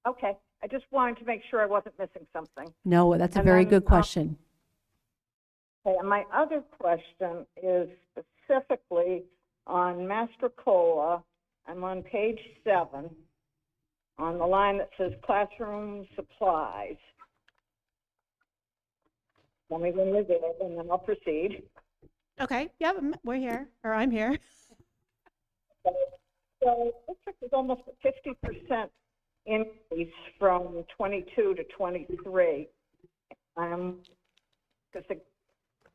Speaker 6: Okay. I just wanted to make sure I wasn't missing something.
Speaker 9: No, that's a
Speaker 6: And
Speaker 9: very
Speaker 6: then,
Speaker 9: good question.
Speaker 6: Okay, and my other question is specifically on Mastrocola. I'm on page 7 on the line that says classroom supplies. Tell me when you're there, and then I'll proceed.
Speaker 12: Okay, yeah, we're here, or I'm here.
Speaker 6: So it looks like there's almost a 50% increase from 22 to 23. I'm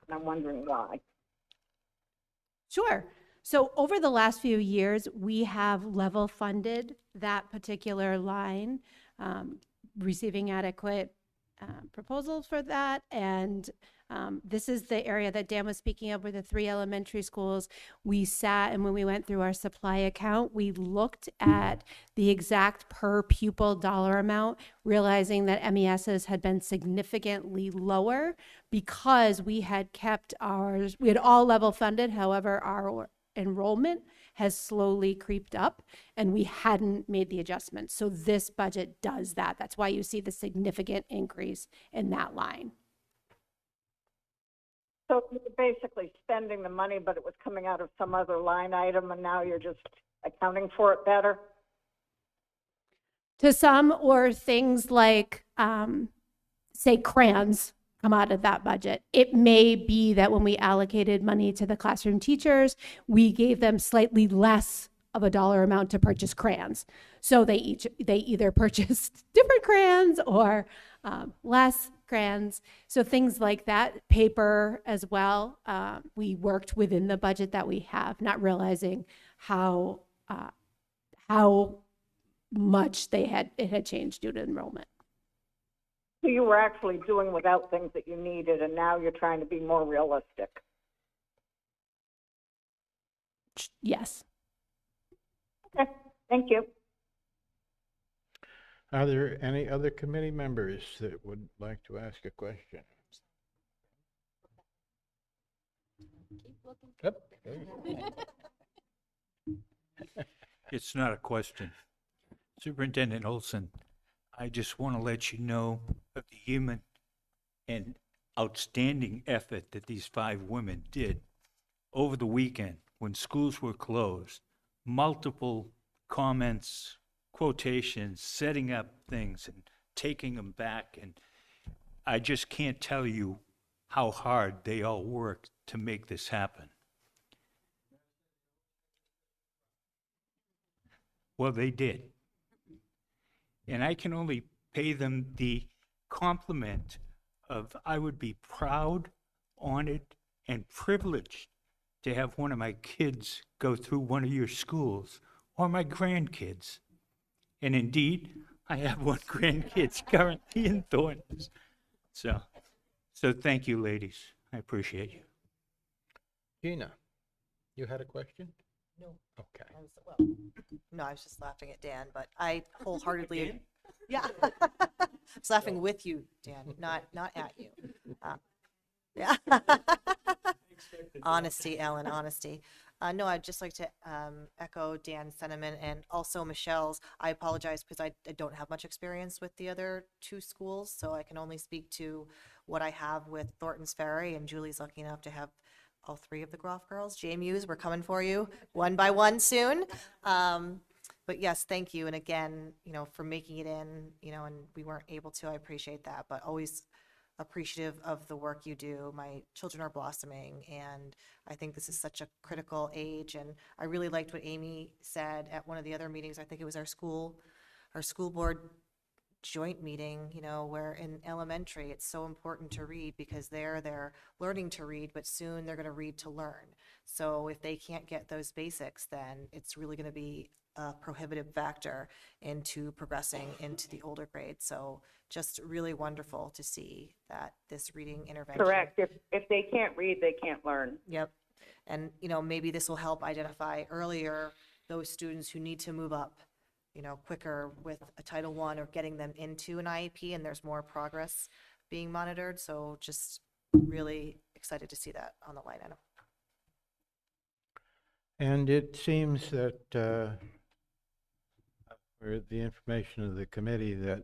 Speaker 6: wondering why.
Speaker 12: Sure. So over the last few years, we have level funded that particular line, receiving adequate proposals for that. And this is the area that Dan was speaking of with the 3 elementary schools. We sat, and when we went through our supply account, we looked at the exact per pupil dollar amount, realizing that MESs had been significantly lower because we had kept ours, we had all level funded. However, our enrollment has slowly creeped up and we hadn't made the adjustment. So this budget does that. That's why you see the significant increase in that line.
Speaker 6: So you're basically spending the money, but it was coming out of some other line item, and now you're just accounting for it better?
Speaker 12: To some, or things like, say, crayons come out of that budget. It may be that when we allocated money to the classroom teachers, we gave them slightly less of a dollar amount to purchase crayons. So they either purchased different crayons or less crayons. So things like that, paper as well. We worked within the budget that we have, not realizing how much it had changed due to enrollment.
Speaker 6: So you were actually doing without things that you needed, and now you're trying to be more realistic.
Speaker 12: Yes.
Speaker 6: Okay, thank you.
Speaker 1: Are there any other committee members that would like to ask a question? Yep.
Speaker 10: It's not a question. Superintendent Olson, I just want to let you know of the human and outstanding effort that these 5 women did over the weekend when schools were closed. Multiple comments, quotations, setting up things and taking them back. And I just can't tell you how hard they all worked to make this happen. Well, they did. And I can only pay them the compliment of I would be proud, honored, and privileged to have one of my kids go through one of your schools, or my grandkids. And indeed, I have one grandkid currently in Thorntons. So thank you, ladies. I appreciate you.
Speaker 1: Gina, you had a question?
Speaker 11: No.
Speaker 1: Okay.
Speaker 11: No, I was just laughing at Dan, but I wholeheartedly, yeah. I was laughing with you, Dan, not at you. Yeah. Honesty, Ellen, honesty. No, I'd just like to echo Dan's sentiment and also Michelle's. I apologize because I don't have much experience with the other two schools, so I can only speak to what I have with Thornton's Ferry, and Julie's lucky enough to have all three of the Groff girls. JMUs, we're coming for you one by one soon. But yes, thank you. And again, for making it in, and we weren't able to, I appreciate that, but always appreciative of the work you do. My children are blossoming, and I think this is such a critical age. And I really liked what Amy said at one of the other meetings. I think it was our school board joint meeting, where in elementary, it's so important to read because they're learning to read, but soon they're going to read to learn. So if they can't get those basics, then it's really going to be a prohibitive factor into progressing into the older grades. So just really wonderful to see that this reading intervention.
Speaker 14: Correct. If they can't read, they can't learn.
Speaker 11: Yep. And, maybe this will help identify earlier those students who need to move up, quicker with a Title I or getting them into an IEP, and there's more progress being monitored. So just really excited to see that on the line item.
Speaker 1: And it seems that, for the information of the committee, that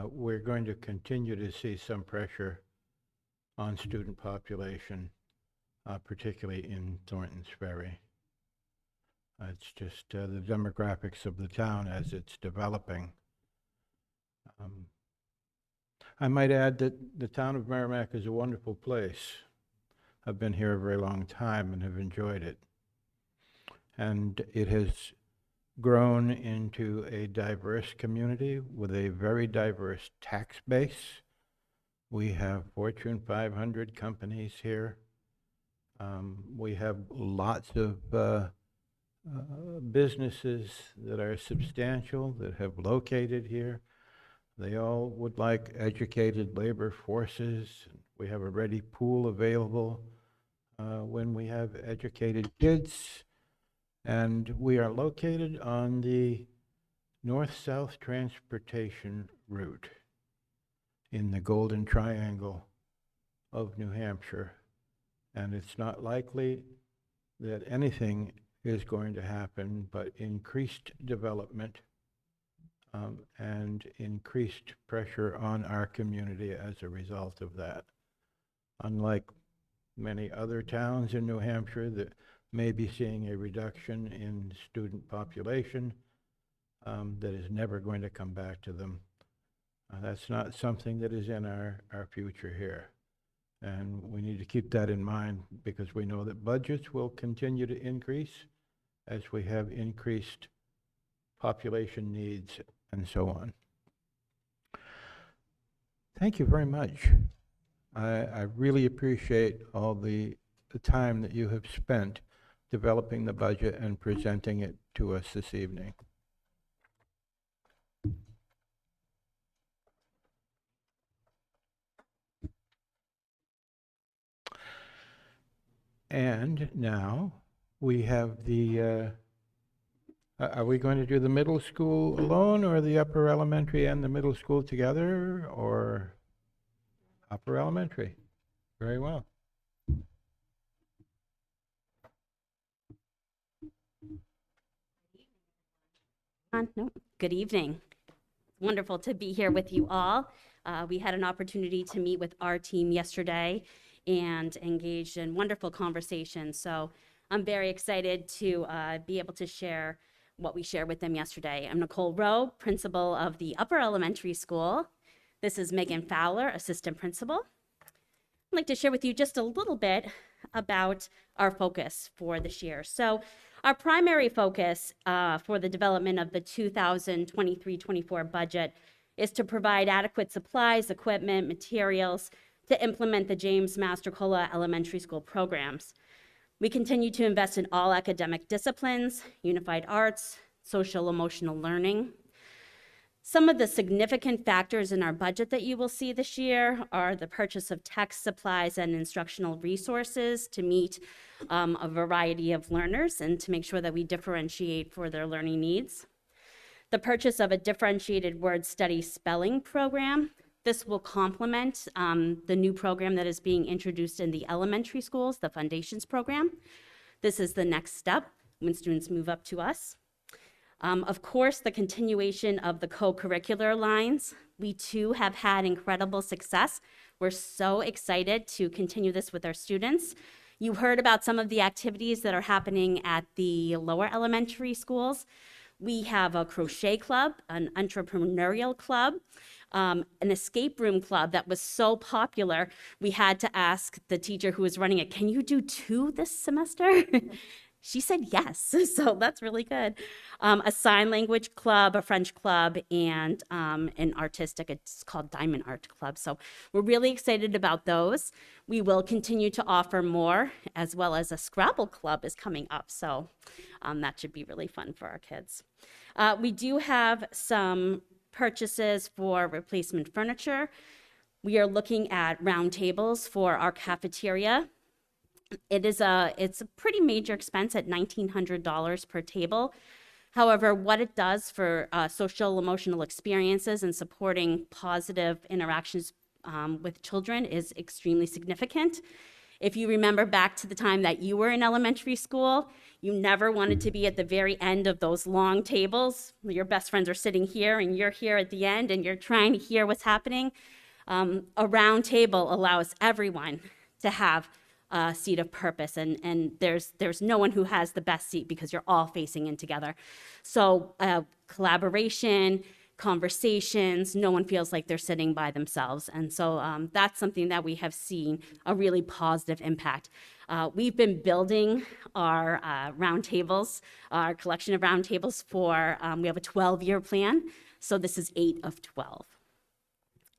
Speaker 1: we're going to continue to see some pressure on student population, particularly in Thorntons Ferry. It's just the demographics of the town as it's developing. I might add that the town of Merrimack is a wonderful place. I've been here a very long time and have enjoyed it. And it has grown into a diverse community with a very diverse tax base. We have Fortune 500 companies here. We have lots of businesses that are substantial, that have located here. They all would like educated labor forces. We have a ready pool available when we have educated kids. And we are located on the north-south transportation route in the Golden Triangle of New Hampshire. And it's not likely that anything is going to happen but increased development and increased pressure on our community as a result of that. Unlike many other towns in New Hampshire that may be seeing a reduction in student population that is never going to come back to them. That's not something that is in our future here. And we need to keep that in mind because we know that budgets will continue to increase as we have increased population needs and so on. Thank you very much. I really appreciate all the time that you have spent developing the budget and presenting it to us this evening. And now we have the, are we going to do the middle school alone or the upper elementary and the middle school together, or upper elementary? Very well.
Speaker 15: No. Good evening. Wonderful to be here with you all. We had an opportunity to meet with our team yesterday and engaged in wonderful conversations. So I'm very excited to be able to share what we shared with them yesterday. I'm Nicole Rowe, principal of the upper elementary school. This is Megan Fowler, assistant principal. I'd like to share with you just a little bit about our focus for this year. So our primary focus for the development of the 2023-24 budget is to provide adequate supplies, equipment, materials to implement the James Mastrocola Elementary School programs. We continue to invest in all academic disciplines, unified arts, social emotional learning. Some of the significant factors in our budget that you will see this year are the purchase of text supplies and instructional resources to meet a variety of learners and to make sure that we differentiate for their learning needs. The purchase of a differentiated word study spelling program. This will complement the new program that is being introduced in the elementary schools, the Foundations program. This is the next step when students move up to us. Of course, the continuation of the co-curricular lines. We too have had incredible success. We're so excited to continue this with our students. You heard about some of the activities that are happening at the lower elementary schools. We have a crochet club, an entrepreneurial club, an escape room club that was so popular, we had to ask the teacher who was running it, can you do 2 this semester? She said yes, so that's really good. A sign language club, a French club, and an artistic, it's called Diamond Art Club. So we're really excited about those. We will continue to offer more, as well as a Scrabble club is coming up. So that should be really fun for our kids. We do have some purchases for replacement furniture. We are looking at round tables for our cafeteria. It's a pretty major expense at $1,900 per table. However, what it does for social emotional experiences and supporting positive interactions with children is extremely significant. If you remember back to the time that you were in elementary school, you never wanted to be at the very end of those long tables. Your best friends are sitting here and you're here at the end and you're trying to hear what's happening. A round table allows everyone to have a seat of purpose, and there's no one who has the best seat because you're all facing in together. So collaboration, conversations, no one feels like they're sitting by themselves. And so that's something that we have seen a really positive impact. We've been building our round tables, our collection of round tables for, we have a 12-year plan. So this is 8 of 12.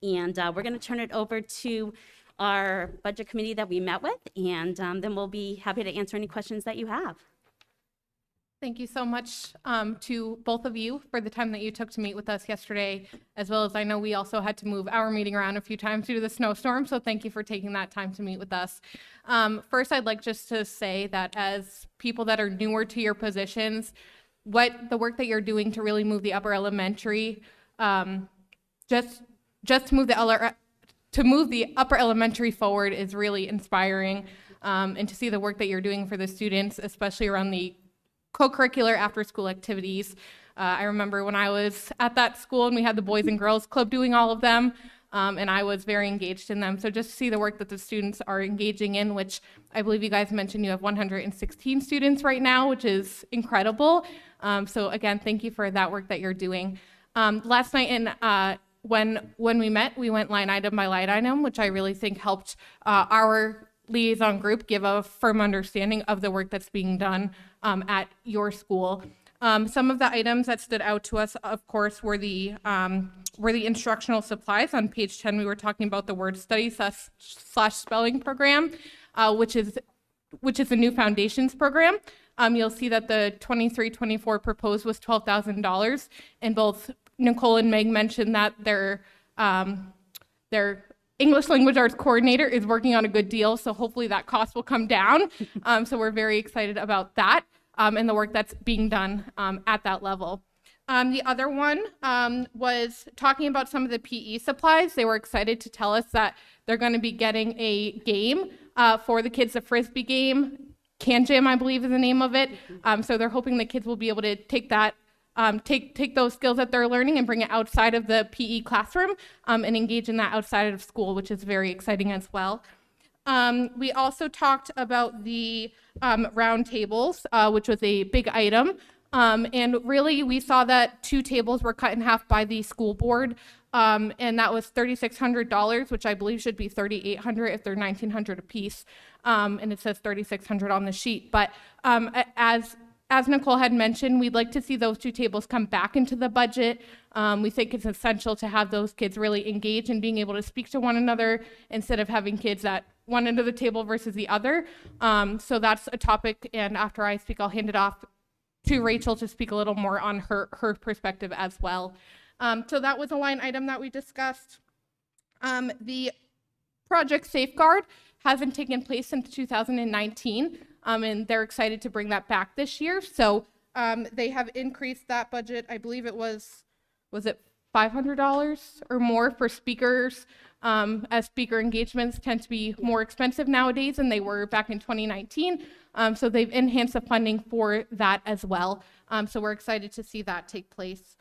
Speaker 15: And we're going to turn it over to our budget committee that we met with, and then we'll be happy to answer any questions that you have.
Speaker 16: Thank you so much to both of you for the time that you took to meet with us yesterday, as well as I know we also had to move our meeting around a few times due to the snowstorm, so thank you for taking that time to meet with us. First, I'd like just to say that as people that are newer to your positions, what the work that you're doing to really move the upper elementary, just to move the upper elementary forward is really inspiring, and to see the work that you're doing for the students, especially around the co-curricular after-school activities. I remember when I was at that school and we had the Boys and Girls Club doing all of them, and I was very engaged in them. So just to see the work that the students are engaging in, which I believe you guys mentioned you have 116 students right now, which is incredible. So again, thank you for that work that you're doing. Last night when we met, we went line item by line item, which I really think helped our liaison group give a firm understanding of the work that's being done at your school. Some of the items that stood out to us, of course, were the instructional supplies. On page 10, we were talking about the word study / spelling program, which is the new Foundations program. You'll see that the 23-24 proposed was $12,000, and both Nicole and Meg mentioned that their English language arts coordinator is working on a good deal, so hopefully that cost will come down. So we're very excited about that and the work that's being done at that level. The other one was talking about some of the PE supplies. They were excited to tell us that they're going to be getting a game for the kids, a Frisbee game. Can Jam, I believe, is the name of it. So they're hoping the kids will be able to take that take those skills that they're learning and bring it outside of the PE classroom and engage in that outside of school, which is very exciting as well. We also talked about the round tables, which was a big item. And really, we saw that 2 tables were cut in half by the school board, and that was $3,600, which I believe should be $3,800 if they're $1,900 a piece. And it says $3,600 on the sheet. But as Nicole had mentioned, we'd like to see those 2 tables come back into the budget We think it's essential to have those kids really engage in being able to speak to one another instead of having kids at one end of the table versus the other. So that's a topic, and after I speak, I'll hand it off to Rachel to speak a little more on her perspective as well. So that was a line item that we discussed. The Project Safeguard hasn't taken place since 2019, and they're excited to bring that back this year. So they have increased that budget. I believe it was it $500 or more for speakers, as speaker engagements tend to be more expensive nowadays than they were back in 2019. So they've enhanced the funding for that as well. So we're excited to see that take place.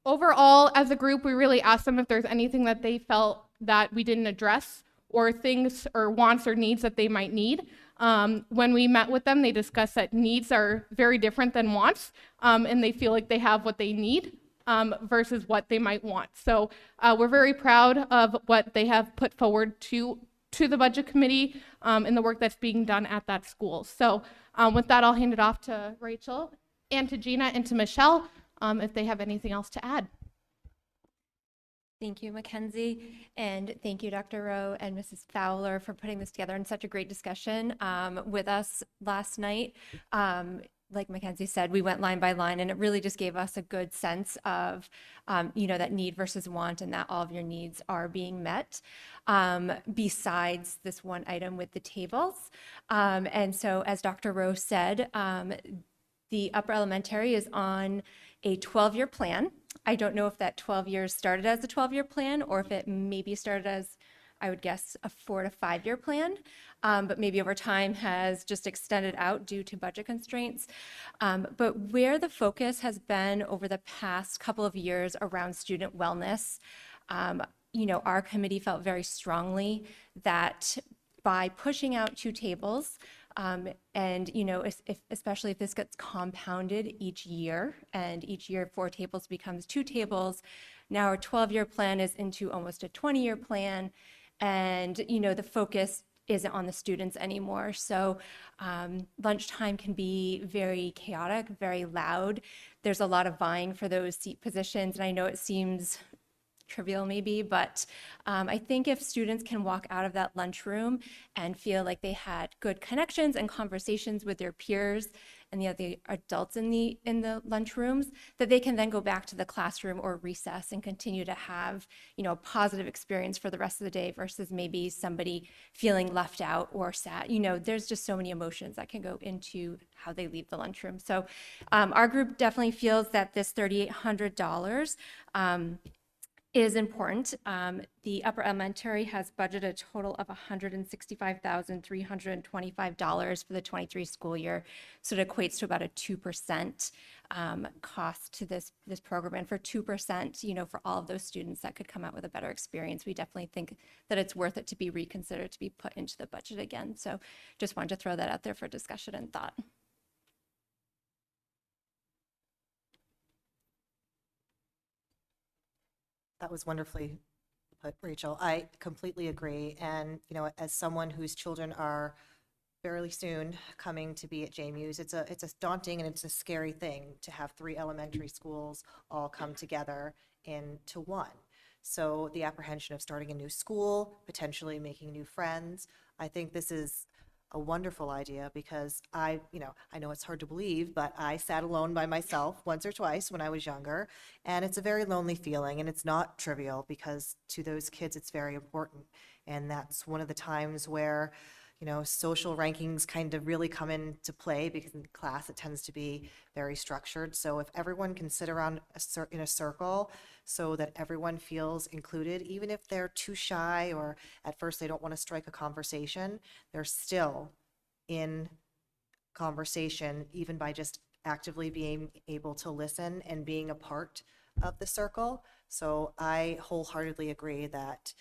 Speaker 16: Overall, as a group, we really asked them if there's anything that they felt that we didn't address, or things or wants or needs that they might need. When we met with them, they discussed that needs are very different than wants, and they feel like they have what they need versus what they might want. So we're very proud of what they have put forward to the budget committee and the work that's being done at that school. So with that, I'll hand it off to Rachel and to Gina and to Michelle if they have anything else to add.
Speaker 17: Thank you, Mackenzie, and thank you, Dr. Rowe and Mrs. Fowler, for putting this together in such a great discussion with us last night. Like Mackenzie said, we went line by line, and it really just gave us a good sense of, that need versus want, and that all of your needs are being met, besides this one item with the tables. And so, as Dr. Rowe said, the upper elementary is on a 12-year plan. I don't know if that 12 years started as a 12-year plan or if it maybe started as, I would guess, a 4 to 5 year plan, but maybe over time has just extended out due to budget constraints. But where the focus has been over the past couple of years around student wellness, our committee felt very strongly that by pushing out 2 tables, and especially if this gets compounded each year, and each year 4 tables becomes 2 tables, now our 12-year plan is into almost a 20-year plan, and the focus isn't on the students anymore. So lunchtime can be very chaotic, very loud. There's a lot of vying for those seat positions, and I know it seems trivial maybe, but I think if students can walk out of that lunchroom and feel like they had good connections and conversations with their peers and the other adults in the lunchrooms, that they can then go back to the classroom or recess and continue to have a positive experience for the rest of the day versus maybe somebody feeling left out or sad. There's just so many emotions that can go into how they leave the lunchroom. So our group definitely feels that this $3,800 is important. The upper elementary has budgeted a total of $165,325 for the 23 school year. So it equates to about a 2% cost to this program. And for 2%, for all of those students that could come out with a better experience, we definitely think that it's worth it to be reconsidered, to be put into the budget again. So just wanted to throw that out there for discussion and thought.
Speaker 11: That was wonderfully put, Rachel. I completely agree. And, as someone whose children are fairly soon coming to be at JMU's, it's a daunting and it's a scary thing to have 3 elementary schools all come together into one. So the apprehension of starting a new school, potentially making new friends, I think this is a wonderful idea because I know it's hard to believe, but I sat alone by myself once or twice when I was younger, and it's a very lonely feeling, and it's not trivial because to those kids it's very important. And that's one of the times where, social rankings kind of really come into play because in class it tends to be very structured. So if everyone can sit around in a circle so that everyone feels included, even if they're too shy or at first they don't want to strike a conversation, they're still in conversation even by just actively being able to listen and being a part of the circle. So I wholeheartedly agree that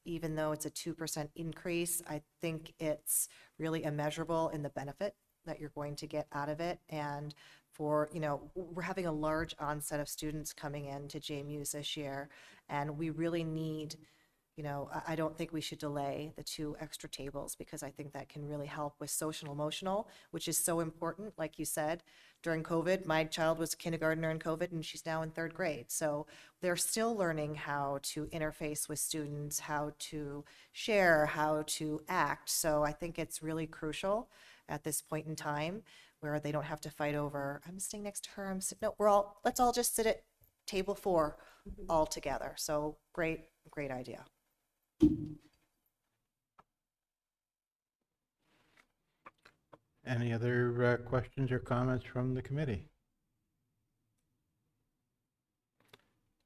Speaker 11: even though it's a 2% increase, I think it's really immeasurable in the benefit that you're going to get out of it. And for, we're having a large onset of students coming in to JMU's this year, and we really need you know, I don't think we should delay the 2 extra tables because I think that can really help with social and emotional, which is so important. Like you said, during COVID, my child was a kindergartner in COVID and she's now in 3rd grade. So they're still learning how to interface with students, how to share, how to act. So I think it's really crucial at this point in time where they don't have to fight over, I'm sitting next to her, no, let's all just sit at table 4 all together. So great idea.
Speaker 1: Any other questions or comments from the committee?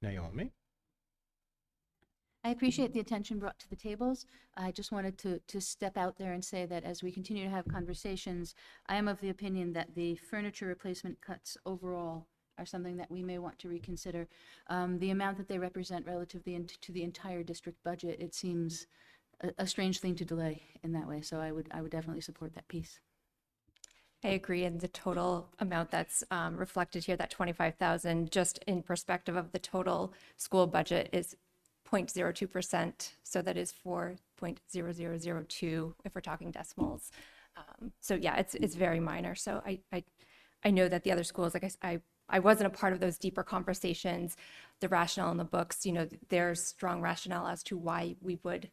Speaker 1: Naomi?
Speaker 5: I appreciate the attention brought to the tables. I just wanted to step out there and say that as we continue to have conversations, I am of the opinion that the furniture replacement cuts overall are something that we may want to reconsider. The amount that they represent relative to the entire district budget, it seems a strange thing to delay in that way. So I would definitely support that piece.
Speaker 17: I agree, and the total amount that's reflected here, that 25,000, just in perspective of the total school budget, is 0.02%. So that is 4.0002 if we're talking decimals. So yeah, it's very minor. So I know that the other schools, like I wasn't a part of those deeper conversations. The rationale in the books, you know, there's strong rationale as to why we would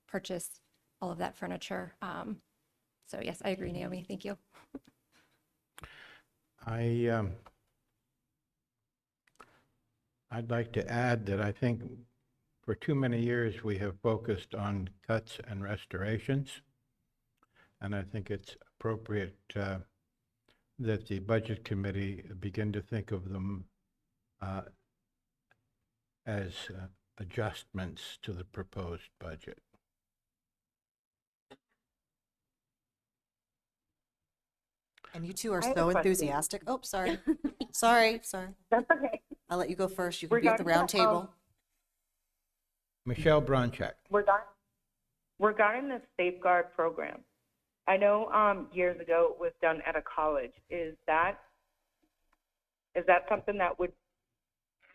Speaker 17: purchase all of that furniture. So yes, I agree, Naomi. Thank you.
Speaker 1: I'd like to add that I think for too many years we have focused on cuts and restorations, and I think it's appropriate that the budget committee begin to think of them as adjustments to the proposed budget.
Speaker 11: And you two are
Speaker 6: I have a
Speaker 11: so
Speaker 6: question.
Speaker 11: enthusiastic. Oh, sorry. Sorry.
Speaker 6: That's okay.
Speaker 11: I'll let you go first. You can be at the round table.
Speaker 1: Michelle Bronchak.
Speaker 14: Regarding the Safeguard program, I know years ago it was done at a college. Is that something that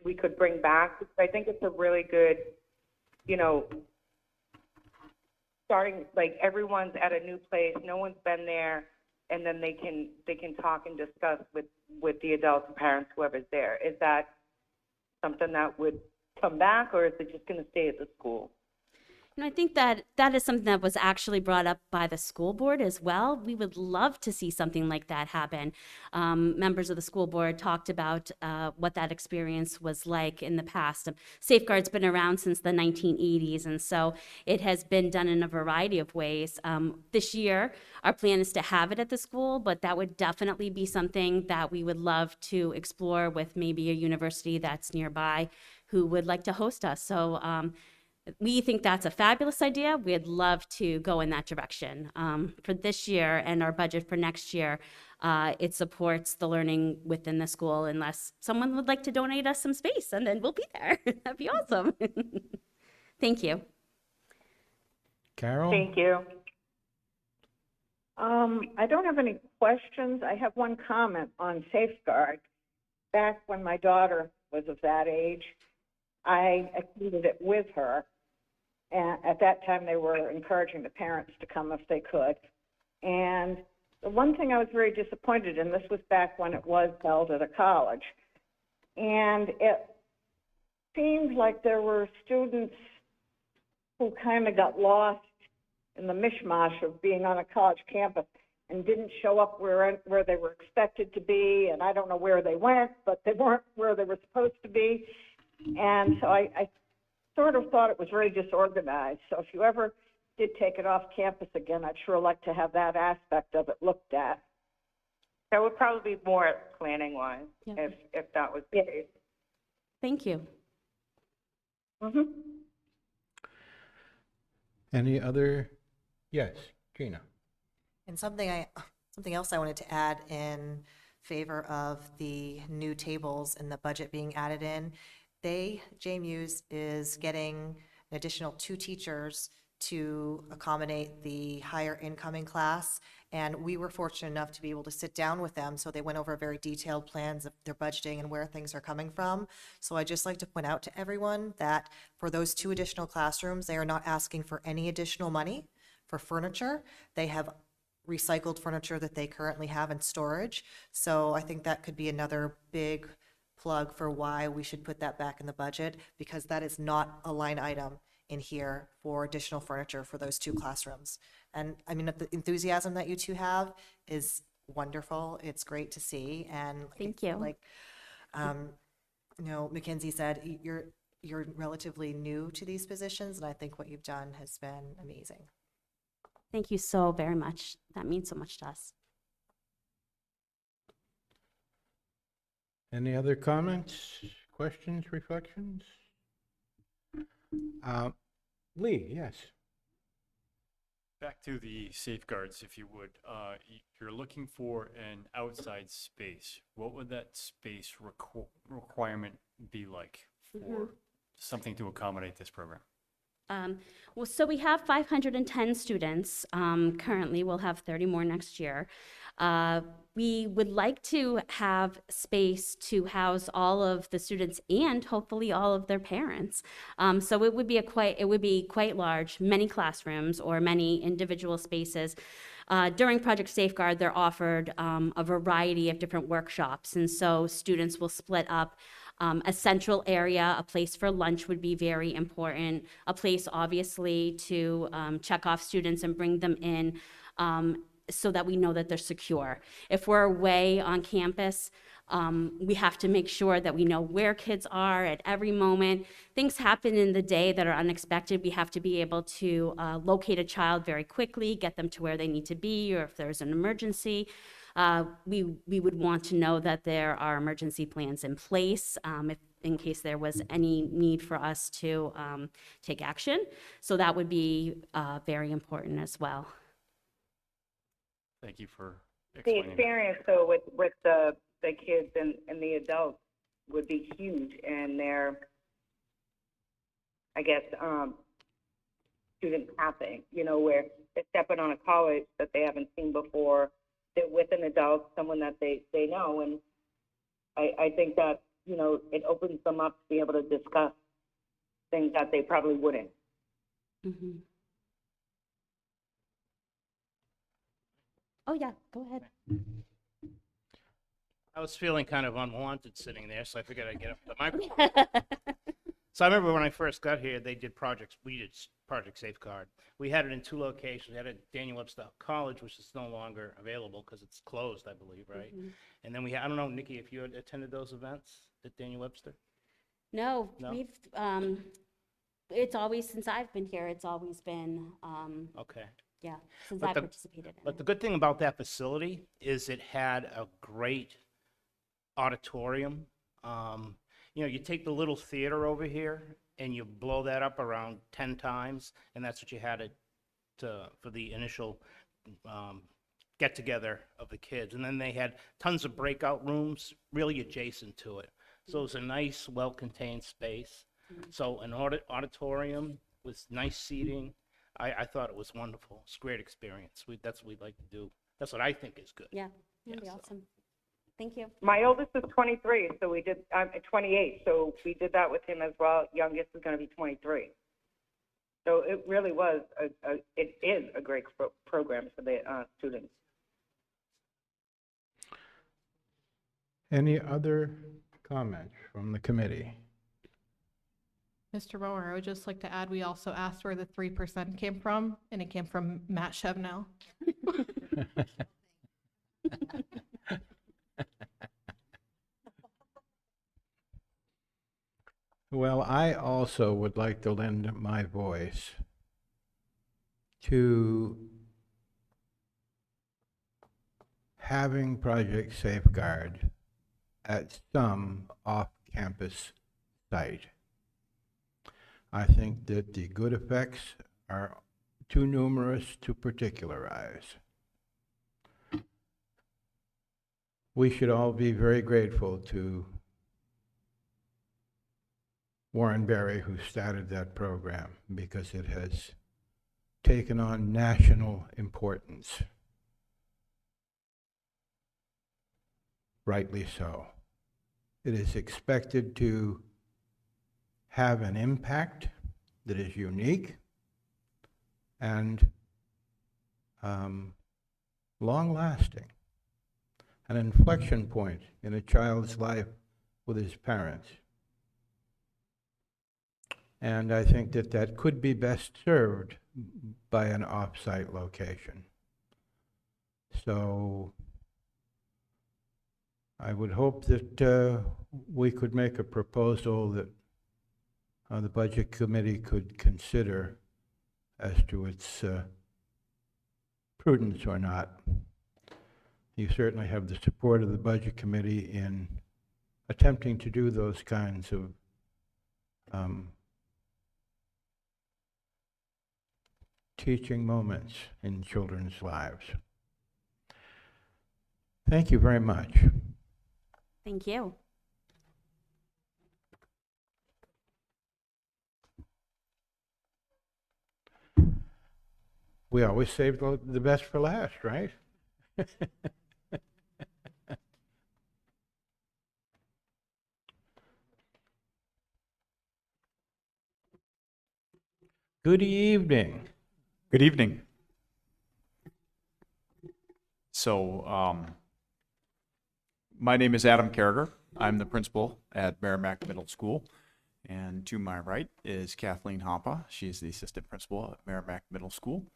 Speaker 14: we could bring back? Because I think it's a really good, you know, starting, like, everyone's at a new place, no one's been there, and then they can talk and discuss with the adults, parents, whoever's there. Is that something that would come back, or is it just going to stay at the school?
Speaker 15: And I think that is something that was actually brought up by the school board as well. We would love to see something like that happen. Members of the school board talked about what that experience was like in the past. Safeguard's been around since the 1980s, and so it has been done in a variety of ways. This year, our plan is to have it at the school, but that would definitely be something that we would love to explore with maybe a university that's nearby who would like to host us. So we think that's a fabulous idea. We'd love to go in that direction. For this year and our budget for next year, it supports the learning within the school unless someone would like to donate us some space, and then we'll be there. That'd be awesome. Thank you.
Speaker 1: Carol?
Speaker 14: Thank you.
Speaker 6: I don't have any questions. I have one comment on Safeguard. Back when my daughter was of that age, I attended it with her. And at that time, they were encouraging the parents to come if they could. And the one thing I was very disappointed in, this was back when it was held at a college, and it seemed like there were students who kind of got lost in the mishmash of being on a college campus and didn't show up where they were expected to be, and I don't know where they went, but they weren't where they were supposed to be. And so I sort of thought it was very disorganized. So if you ever did take it off campus again, I'd sure like to have that aspect of it looked at.
Speaker 14: That would probably be more planning-wise,
Speaker 15: Yeah.
Speaker 14: if that was the case.
Speaker 15: Thank you.
Speaker 6: Mm-hmm.
Speaker 1: Any other? Yes, Gina.
Speaker 11: And something else I wanted to add in favor of the new tables and the budget being added in. JMU's is getting an additional 2 teachers to accommodate the higher incoming class. And we were fortunate enough to be able to sit down with them, so they went over very detailed plans of their budgeting and where things are coming from. So I'd just like to point out to everyone that for those 2 additional classrooms, they are not asking for any additional money for furniture. They have recycled furniture that they currently have in storage. So I think that could be another big plug for why we should put that back in the budget, because that is not a line item in here for additional furniture for those 2 classrooms. And I mean, the enthusiasm that you 2 have is wonderful. It's great to see. And
Speaker 15: Thank you.
Speaker 11: like, Mackenzie said, you're relatively new to these positions, and I think what you've done has been amazing.
Speaker 15: Thank you so very much. That means so much to us.
Speaker 1: Any other comments, questions, reflections? Lee, yes.
Speaker 2: Back to the safeguards, if you would. You're looking for an outside space. What would that space requirement be like for something to accommodate this program?
Speaker 15: Well, so we have 510 students currently. We'll have 30 more next year. We would like to have space to house all of the students and hopefully all of their parents. So it would be quite large, many classrooms or many individual spaces. During Project Safeguard, they're offered a variety of different workshops, and so students will split up. A central area, a place for lunch would be very important, a place obviously to check off students and bring them in so that we know that they're secure. If we're away on campus, we have to make sure that we know where kids are at every moment. Things happen in the day that are unexpected. We have to be able to locate a child very quickly, get them to where they need to be, or if there's an emergency. We would want to know that there are emergency plans in place in case there was any need for us to take action. So that would be very important as well.
Speaker 2: Thank you for
Speaker 14: The
Speaker 2: explaining that.
Speaker 14: experience, though, with the kids and the adults would be huge, and their, I guess, student pathing, where they're stepping on a college that they haven't seen before. They're with an adult, someone that they know, and I think that, it opens them up to be able to discuss things that they probably wouldn't.
Speaker 15: Mm-hmm. Oh, yeah, go ahead.
Speaker 13: I was feeling kind of unwanted sitting there, so I figured I'd get up to the microphone. So I remember when I first got here, we did Project Safeguard. We had it in 2 locations. We had it at Daniel Webster College, which is no longer available because it's closed, I believe, right?
Speaker 15: Mhm.
Speaker 13: And then I don't know, Nikki, if you had attended those events at Daniel Webster?
Speaker 15: No,
Speaker 13: No?
Speaker 15: we've, it's always, since I've been here, it's always been,
Speaker 13: Okay.
Speaker 15: yeah, since
Speaker 13: But
Speaker 15: I participated in
Speaker 13: But
Speaker 15: it.
Speaker 13: the good thing about that facility is it had a great auditorium. You take the little theater over here and you blow that up around 10 times, and that's what you had for the initial get-together of the kids. And then they had tons of breakout rooms really adjacent to it. So it was a nice, well-contained space. So an auditorium with nice seating. I thought it was wonderful. It's a great experience. That's what we'd like to do. That's what I think is good.
Speaker 15: Yeah, that'd be
Speaker 13: Yeah, so.
Speaker 15: awesome. Thank you.
Speaker 14: My oldest is 23, so we did, 28, so we did that with him as well. Youngest is going to be 23. So it really was, it is a great program for the students.
Speaker 1: Any other comments from the committee?
Speaker 16: Mr. Mower, I would just like to add, we also asked where the 3% came from, and it came from Matt Chevnell.
Speaker 1: Well, I also would like to lend my voice to having Project Safeguard at some off-campus site. I think that the good effects are too numerous to particularize. We should all be very grateful to Warren Berry, who started that program, because it has taken on national importance. Rightly so. It is expected to have an impact that is unique and long-lasting, an inflection point in a child's life with his parents. And I think that that could be best served by an off-site location. So I would hope that we could make a proposal that the Budget Committee could consider as to its prudence or not. You certainly have the support of the Budget Committee in attempting to do those kinds of teaching moments in children's lives. Thank you very much.
Speaker 15: Thank you.
Speaker 1: We always save the best for last, right? Good evening.
Speaker 18: Good evening. So, my name is Adam Carragher. I'm the principal at Merrimack Middle School. And to my right is Kathleen Hampa. She is the assistant principal at Merrimack Middle School.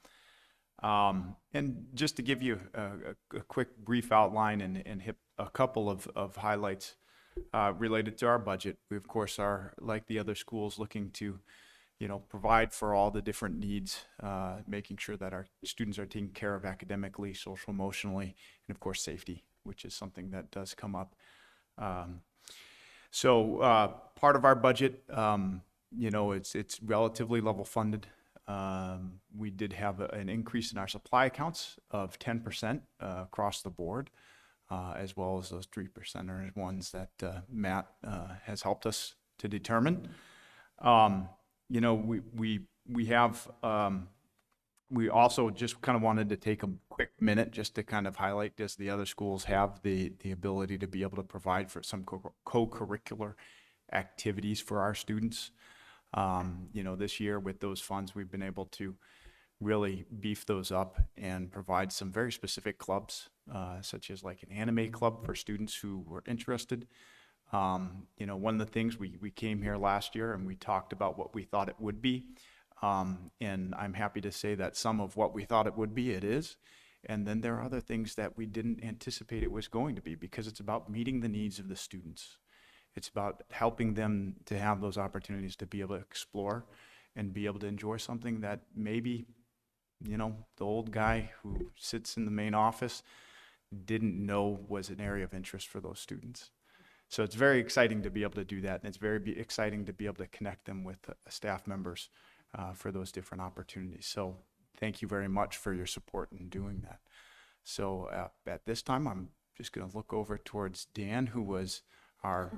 Speaker 18: And just to give you a quick brief outline and hit a couple of highlights related to our budget. We, of course, are, like the other schools, looking to provide for all the different needs, making sure that our students are taken care of academically, social, emotionally, and of course safety, which is something that does come up. So part of our budget, it's relatively level funded. We did have an increase in our supply accounts of 10% across the board, as well as those 3% ones that Matt has helped us to determine. We also just kind of wanted to take a quick minute just to kind of highlight, does the other schools have the ability to be able to provide for some co-curricular activities for our students? This year with those funds, we've been able to really beef those up and provide some very specific clubs, such as like an anime club for students who were interested. One of the things we came here last year and we talked about what we thought it would be. And I'm happy to say that some of what we thought it would be, it is. And then there are other things that we didn't anticipate it was going to be, because it's about meeting the needs of the students. It's about helping them to have those opportunities to be able to explore and be able to enjoy something that maybe, the old guy who sits in the main office didn't know was an area of interest for those students. So it's very exciting to be able to do that, and it's very exciting to be able to connect them with staff members for those different opportunities. So thank you very much for your support in doing that. So at this time, I'm just going to look over towards Dan, who was our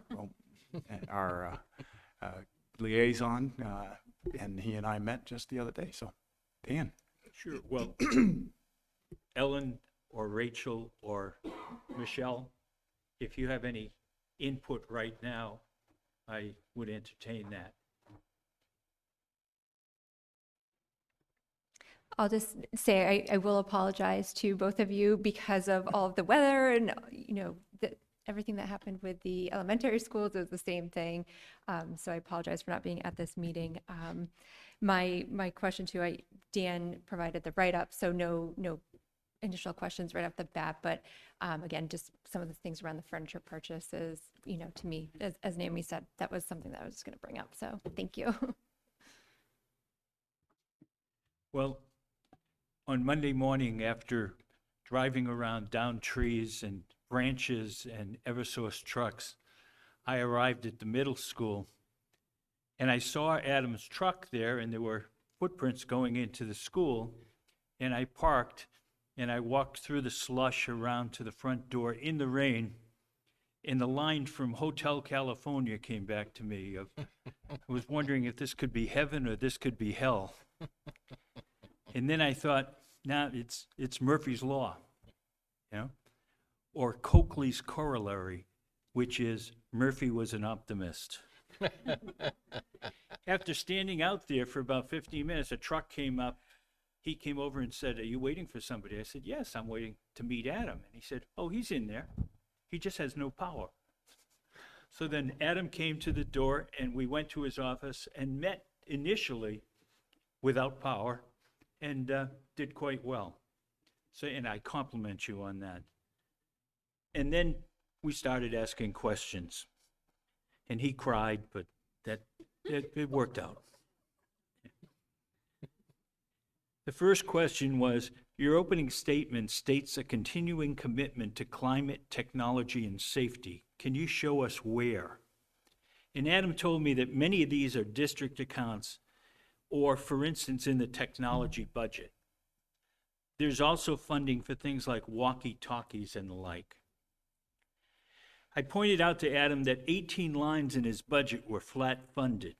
Speaker 18: liaison, and he and I met just the other day. So, Dan.
Speaker 10: Sure. Well, Ellen or Rachel or Michelle, if you have any input right now, I would entertain that.
Speaker 17: I'll just say I will apologize to both of you because of all of the weather and, everything that happened with the elementary schools. It was the same thing. So I apologize for not being at this meeting. My question too, Dan provided the write-up, so no initial questions right off the bat, but again, just some of the things around the furniture purchases, to me, as Naomi said, that was something that I was just going to bring up. So thank you.
Speaker 10: Well, on Monday morning, after driving around down trees and branches and Eversource trucks, I arrived at the middle school and I saw Adam's truck there, and there were footprints going into the school, and I parked and I walked through the slush around to the front door in the rain, and the line from Hotel California came back to me. I was wondering if this could be heaven or this could be hell. And then I thought, nah, it's Murphy's Law, you know? Or Coakley's corollary, which is Murphy was an optimist. After standing out there for about 15 minutes, a truck came up. He came over and said, "Are you waiting for somebody?" I said, "Yes, I'm waiting to meet Adam." And he said, "Oh, he's in there. He just has no power." So then Adam came to the door, and we went to his office and met initially without power, and did quite well. So, and I compliment you on that. And then we started asking questions, and he cried, but it worked out. The first question was, your opening statement states a continuing commitment to climate, technology, and safety. Can you show us where? And Adam told me that many of these are district accounts, or for instance, in the technology budget. There's also funding for things like walkie-talkies and the like. I pointed out to Adam that 18 lines in his budget were flat funded.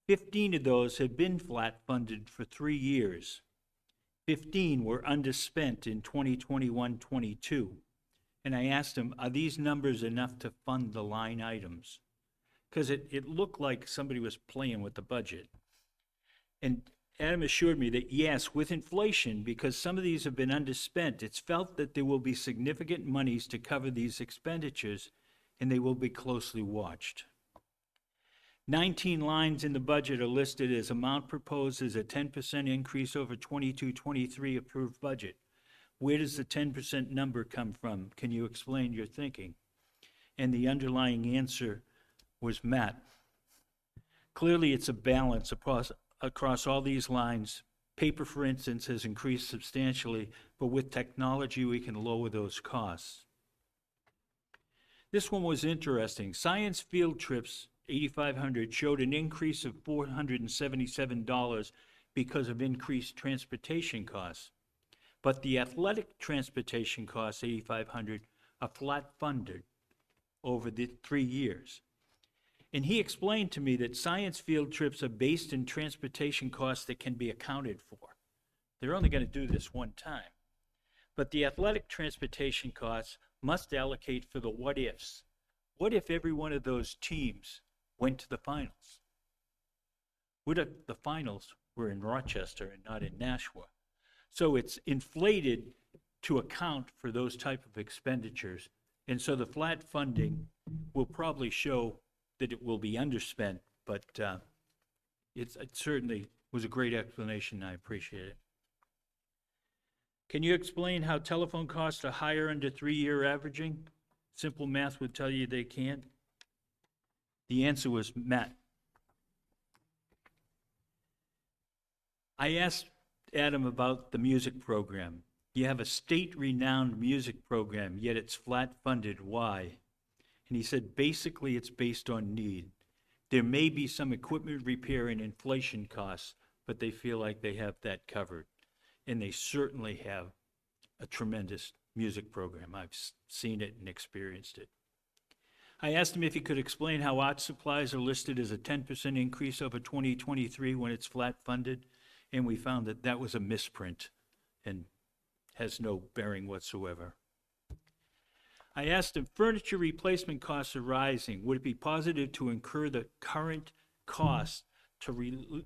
Speaker 10: 15 of those had been flat funded for 3 years. 15 were underspent in 2021-22. And I asked him, are these numbers enough to fund the line items? Because it looked like somebody was playing with the budget. And Adam assured me that yes, with inflation, because some of these have been underspent, it's felt that there will be significant monies to cover these expenditures, and they will be closely watched. 19 lines in the budget are listed as amount proposed as a 10% increase over 22-23 approved budget. Where does the 10% number come from? Can you explain your thinking? And the underlying answer was Matt. Clearly, it's a balance across all these lines. Paper, for instance, has increased substantially, but with technology, we can lower those costs. This one was interesting. Science field trips, 8,500, showed an increase of $477 because of increased transportation costs. But the athletic transportation costs, 8,500, are flat funded over the 3 years. And he explained to me that science field trips are based in transportation costs that can be accounted for. They're only going to do this one time. But the athletic transportation costs must allocate for the what ifs. What if every one of those teams went to the finals? What if the finals were in Rochester and not in Nashua? So it's inflated to account for those type of expenditures. And so the flat funding will probably show that it will be underspent, but it certainly was a great explanation. I appreciate it. Can you explain how telephone costs are higher under 3-year averaging? Simple math would tell you they can't. The answer was Matt. I asked Adam about the music program. You have a state-renowned music program, yet it's flat funded. Why? And he said, basically, it's based on need. There may be some equipment repair and inflation costs, but they feel like they have that covered. And they certainly have a tremendous music program. I've seen it and experienced it. I asked him if he could explain how art supplies are listed as a 10% increase over 2023 when it's flat funded, and we found that that was a misprint and has no bearing whatsoever. I asked him, furniture replacement costs are rising. Would it be positive to incur the current cost to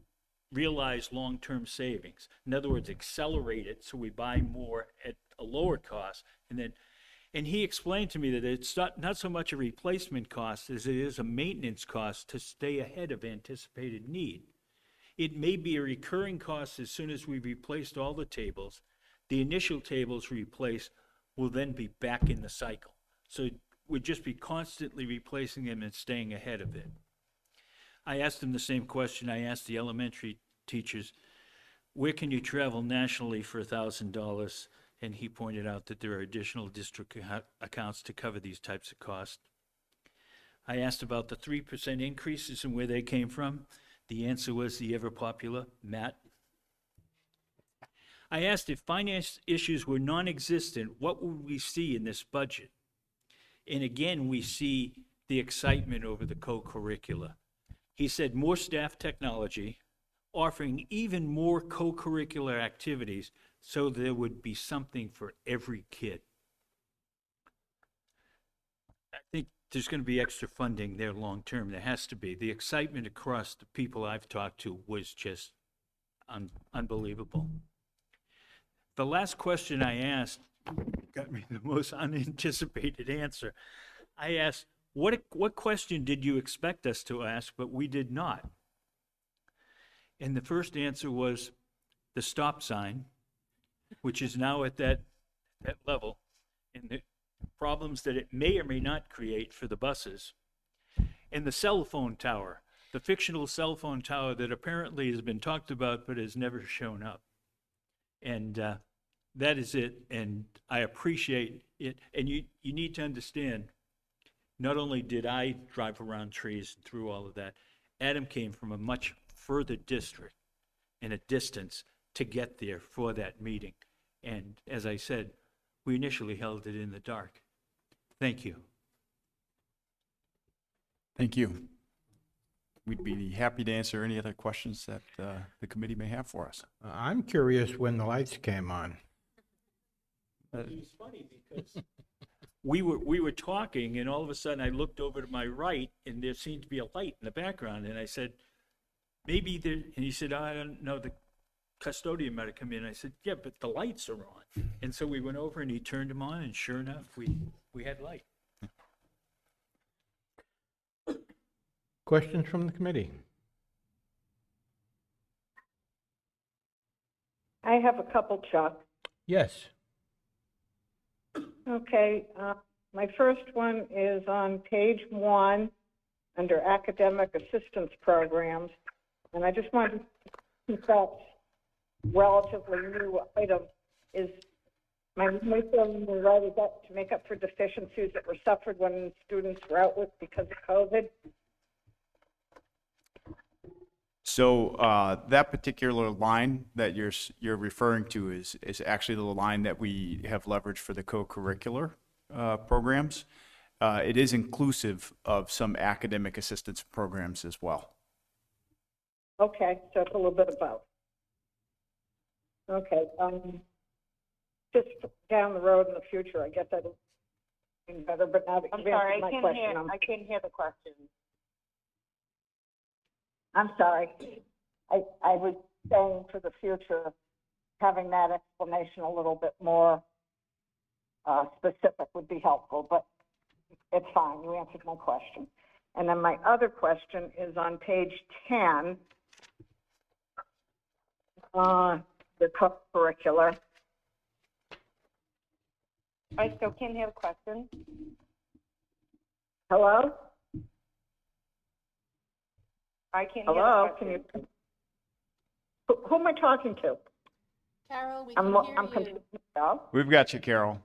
Speaker 10: realize long-term savings? In other words, accelerate it so we buy more at a lower cost. And he explained to me that it's not so much a replacement cost as it is a maintenance cost to stay ahead of anticipated need. It may be a recurring cost as soon as we've replaced all the tables. The initial tables replaced will then be back in the cycle. So we'd just be constantly replacing them and staying ahead of it. I asked him the same question I asked the elementary teachers. Where can you travel nationally for $1,000? And he pointed out that there are additional district accounts to cover these types of costs. I asked about the 3% increases and where they came from. The answer was the ever-popular Matt. I asked if finance issues were non-existent, what would we see in this budget? And again, we see the excitement over the co-curricula. He said more staff technology, offering even more co-curricular activities so there would be something for every kid. I think there's going to be extra funding there long-term. There has to be. The excitement across the people I've talked to was just unbelievable. The last question I asked got me the most unanticipated answer. I asked, what question did you expect us to ask, but we did not? And the first answer was the stop sign, which is now at that level, and the problems that it may or may not create for the buses, and the cell phone tower, the fictional cell phone tower that apparently has been talked about but has never shown up. And that is it, and I appreciate it. And you need to understand, not only did I drive around trees and through all of that, Adam came from a much further district and a distance to get there for that meeting. And as I said, we initially held it in the dark. Thank you.
Speaker 18: Thank you. We'd be happy to answer any other questions that the committee may have for us.
Speaker 1: I'm curious when the lights came on.
Speaker 10: It's funny because we were talking, and all of a sudden I looked over to my right, and there seemed to be a light in the background, and I said, maybe there, and he said, I don't know, the custodian might have come in. I said, yeah, but the lights are on. And so we went over and he turned them on, and sure enough, we had light.
Speaker 1: Questions from the committee?
Speaker 6: I have a couple, Chuck.
Speaker 1: Yes.
Speaker 6: Okay, my first one is on page 1, under academic assistance programs, and I just wanted to, since that's relatively new item, is my feeling right, is that to make up for deficiencies that were suffered when students were out with because of COVID?
Speaker 18: So that particular line that you're referring to is actually the line that we have leveraged for the co-curricular programs. It is inclusive of some academic assistance programs as well.
Speaker 6: Okay, so it's a little bit of both. Okay, just down the road in the future, I guess that'll be better, but now that
Speaker 14: I'm
Speaker 6: you've
Speaker 14: sorry,
Speaker 6: answered my question,
Speaker 14: I couldn't hear the question.
Speaker 6: I'm sorry. I was saying for the future, having that explanation a little bit more specific would be helpful, but it's fine. You answered my question. And then my other question is on page 10, the co-curricular.
Speaker 14: I still can't hear the question.
Speaker 6: Hello?
Speaker 14: I can't
Speaker 6: Hello?
Speaker 14: hear the
Speaker 6: Can
Speaker 14: question.
Speaker 6: you? Who am I talking to?
Speaker 16: Carol, we
Speaker 6: I'm
Speaker 16: can hear
Speaker 6: confused.
Speaker 16: you.
Speaker 6: Oh,
Speaker 18: We've got you, Carol.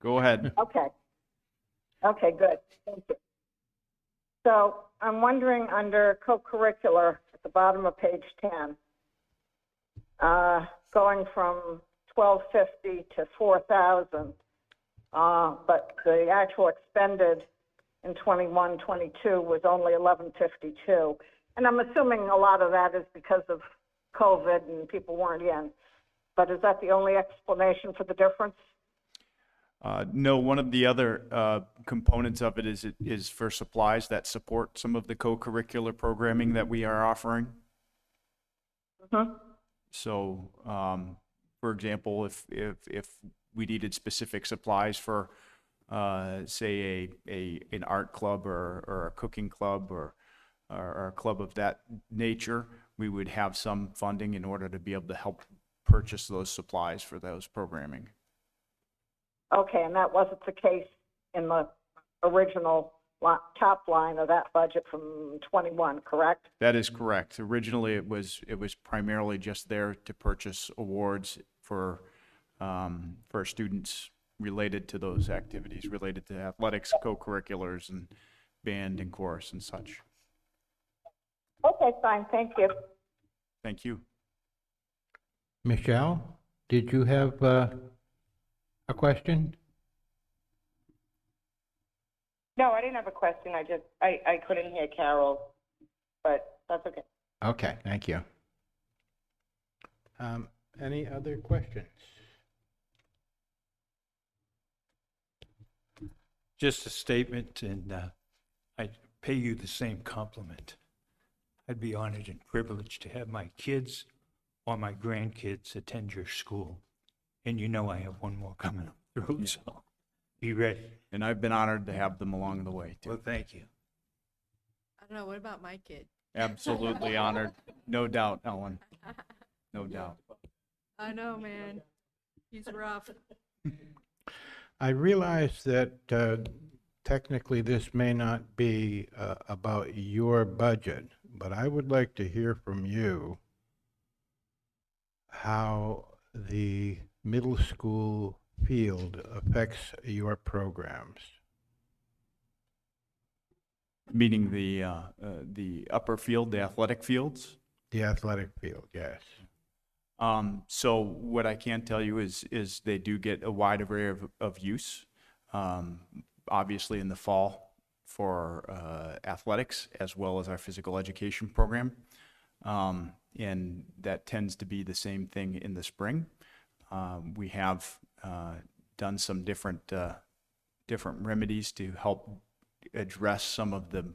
Speaker 18: Go ahead.
Speaker 6: okay. Okay, good. Thank you. So I'm wondering under co-curricular at the bottom of page 10, going from 1,250 to 4,000, but the actual expended in 21, 22 was only 1,152. And I'm assuming a lot of that is because of COVID and people weren't in. But is that the only explanation for the difference?
Speaker 18: No, one of the other components of it is for supplies that support some of the co-curricular programming that we are offering.
Speaker 6: Mm-hmm.
Speaker 18: So, for example, if we needed specific supplies for, say, an art club or a cooking club or a club of that nature, we would have some funding in order to be able to help purchase those supplies for those programming.
Speaker 6: Okay, and that wasn't the case in the original top line of that budget from 21, correct?
Speaker 18: That is correct. Originally, it was primarily just there to purchase awards for students related to those activities, related to athletics, co-curriculars, and band and chorus and such.
Speaker 6: Okay, fine, thank you.
Speaker 18: Thank you.
Speaker 1: Michelle, did you have a question?
Speaker 14: No, I didn't have a question. I couldn't hear Carol, but that's okay.
Speaker 1: Okay, thank you. Any other questions?
Speaker 10: Just a statement, and I pay you the same compliment. I'd be honored and privileged to have my kids or my grandkids attend your school. And you know I have one more coming through, so be ready.
Speaker 18: And I've been honored to have them along the way, too.
Speaker 10: Well, thank you.
Speaker 19: I don't know, what about my kid?
Speaker 18: Absolutely honored. No doubt, Ellen. No doubt.
Speaker 19: I know, man. He's rough.
Speaker 1: I realize that technically this may not be about your budget, but I would like to hear from you how the middle school field affects your programs.
Speaker 18: Meaning the upper field, the athletic fields?
Speaker 1: The athletic field, yes.
Speaker 18: So what I can tell you is they do get a wide array of use. Obviously in the fall for athletics as well as our physical education program. And that tends to be the same thing in the spring. We have done some different remedies to help address some of the,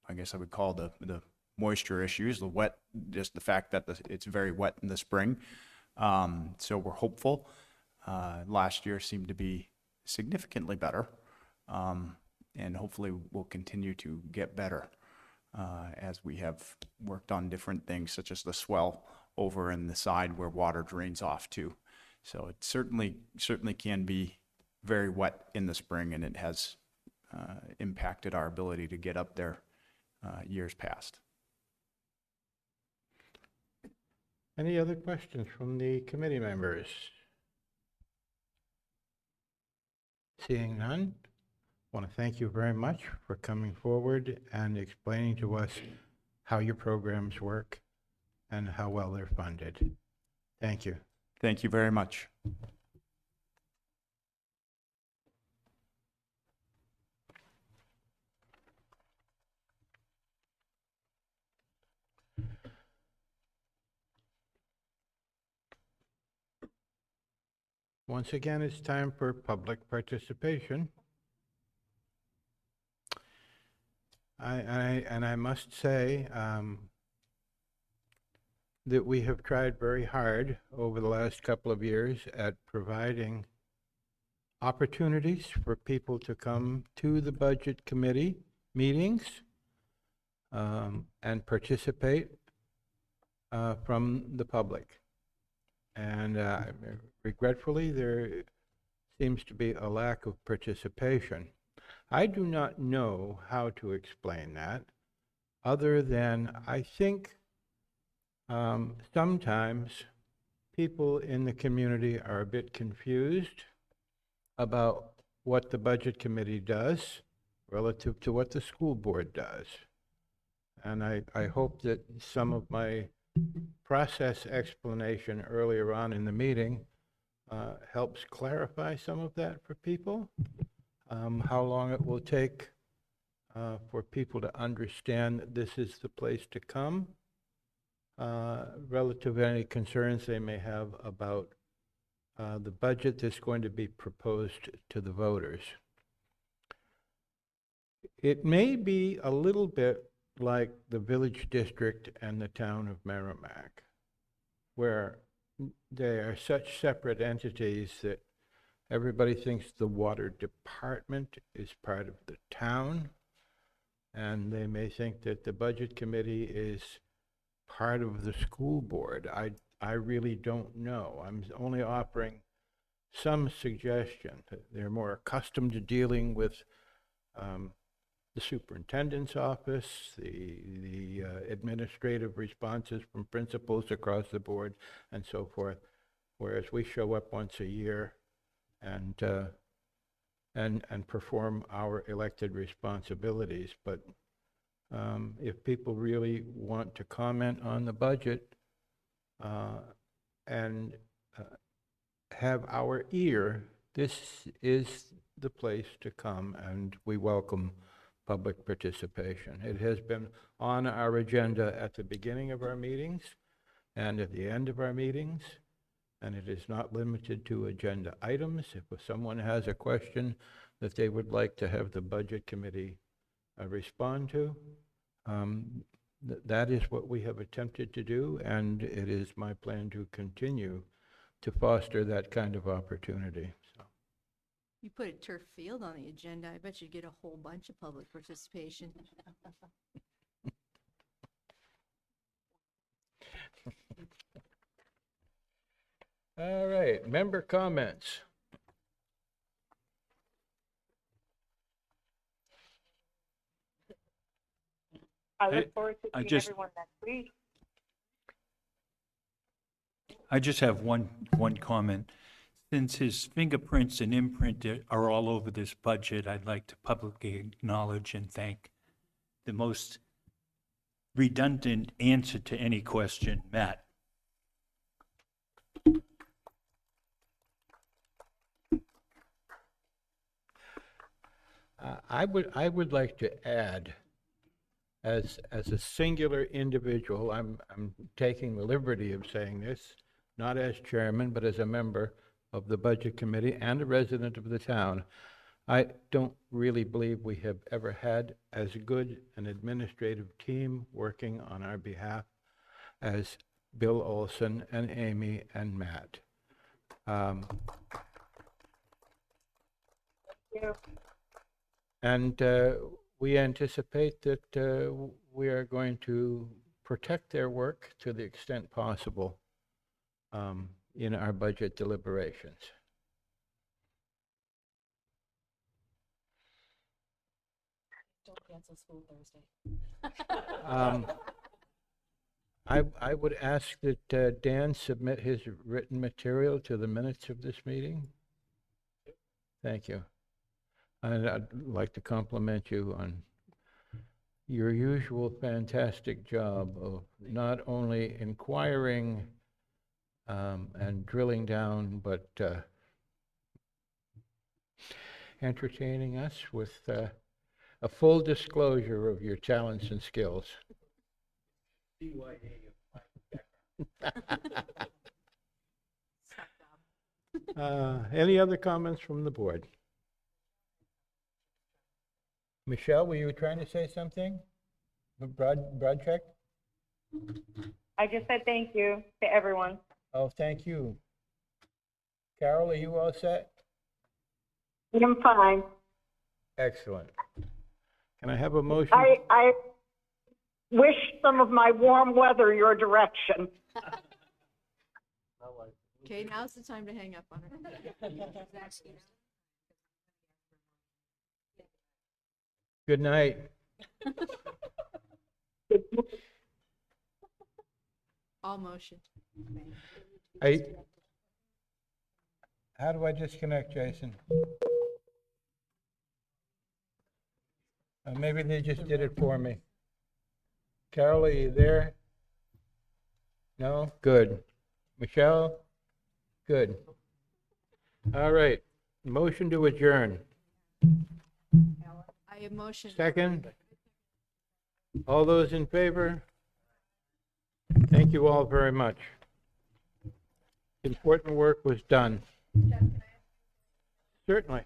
Speaker 18: I guess I would call the moisture issues, the wet, just the fact that it's very wet in the spring. So we're hopeful. Last year seemed to be significantly better, and hopefully we'll continue to get better as we have worked on different things such as the swell over in the side where water drains off to. So it certainly can be very wet in the spring, and it has impacted our ability to get up there years past.
Speaker 1: Any other questions from the committee members? Seeing none, I want to thank you very much for coming forward and explaining to us how your programs work and how well they're funded. Thank you.
Speaker 18: Thank you very much.
Speaker 1: Once again, it's time for public participation. I must say that we have tried very hard over the last couple of years at providing opportunities for people to come to the budget committee meetings and participate from the public. And regretfully, there seems to be a lack of participation. I do not know how to explain that, other than I think sometimes people in the community are a bit confused about what the budget committee does relative to what the school board does. And I hope that some of my process explanation earlier on in the meeting helps clarify some of that for people. How long it will take for people to understand that this is the place to come, relative to any concerns they may have about the budget that's going to be proposed to the voters. It may be a little bit like the village district and the town of Merrimack, where they are such separate entities that everybody thinks the water department is part of the town, and they may think that the budget committee is part of the school board. I really don't know. I'm only offering some suggestion. They're more accustomed to dealing with the superintendent's office, the administrative responses from principals across the board, and so forth, whereas we show up once a year and perform our elected responsibilities. But if people really want to comment on the budget and have our ear, this is the place to come, and we welcome public participation. It has been on our agenda at the beginning of our meetings, and at the end of our meetings. And it is not limited to agenda items. If someone has a question that they would like to have the Budget Committee respond to, that is what we have attempted to do, and it is my plan to continue to foster that kind of opportunity. So,
Speaker 19: You put a turf field on the agenda, I bet you'd get a whole bunch of public participation.
Speaker 1: all right, member comments.
Speaker 14: I look forward to
Speaker 10: I
Speaker 14: seeing
Speaker 10: just-
Speaker 14: everyone next week.
Speaker 10: I just have one comment. Since his fingerprints and imprint are all over this budget, I'd like to publicly acknowledge and thank the most redundant answer to any question, Matt.
Speaker 1: I would like to add, as a singular individual, I'm taking the liberty of saying this, not as chairman, but as a member of the Budget Committee and a resident of the town. I don't really believe we have ever had as good an administrative team working on our behalf as Bill Olson and Amy and Matt. And we anticipate that we are going to protect their work to the extent possible in our budget deliberations.
Speaker 4: Don't cancel school Thursday.
Speaker 1: I would ask that Dan submit his written material to the minutes of this meeting. Thank you. And I'd like to compliment you on your usual fantastic job of not only inquiring and drilling down, but entertaining us with a full disclosure of your talents and skills. Any other comments from the board? Michelle, were you trying to say something? Broad check?
Speaker 14: I just said thank you to everyone.
Speaker 1: Oh, thank you. Carol, are you all set?
Speaker 6: I'm fine.
Speaker 1: Excellent. Can I have a motion?
Speaker 6: I wish some of my warm weather your direction.
Speaker 19: Okay, now's the time to hang up on her.
Speaker 1: Good night.
Speaker 19: All motion.
Speaker 1: How do I disconnect, Jason? Maybe they just did it for me. Carol, are you there? No? Good. Michelle? Good. All right. Motion to adjourn.
Speaker 19: I have motion.
Speaker 1: Second? All those in favor? Thank you all very much. Important work was done. Certainly.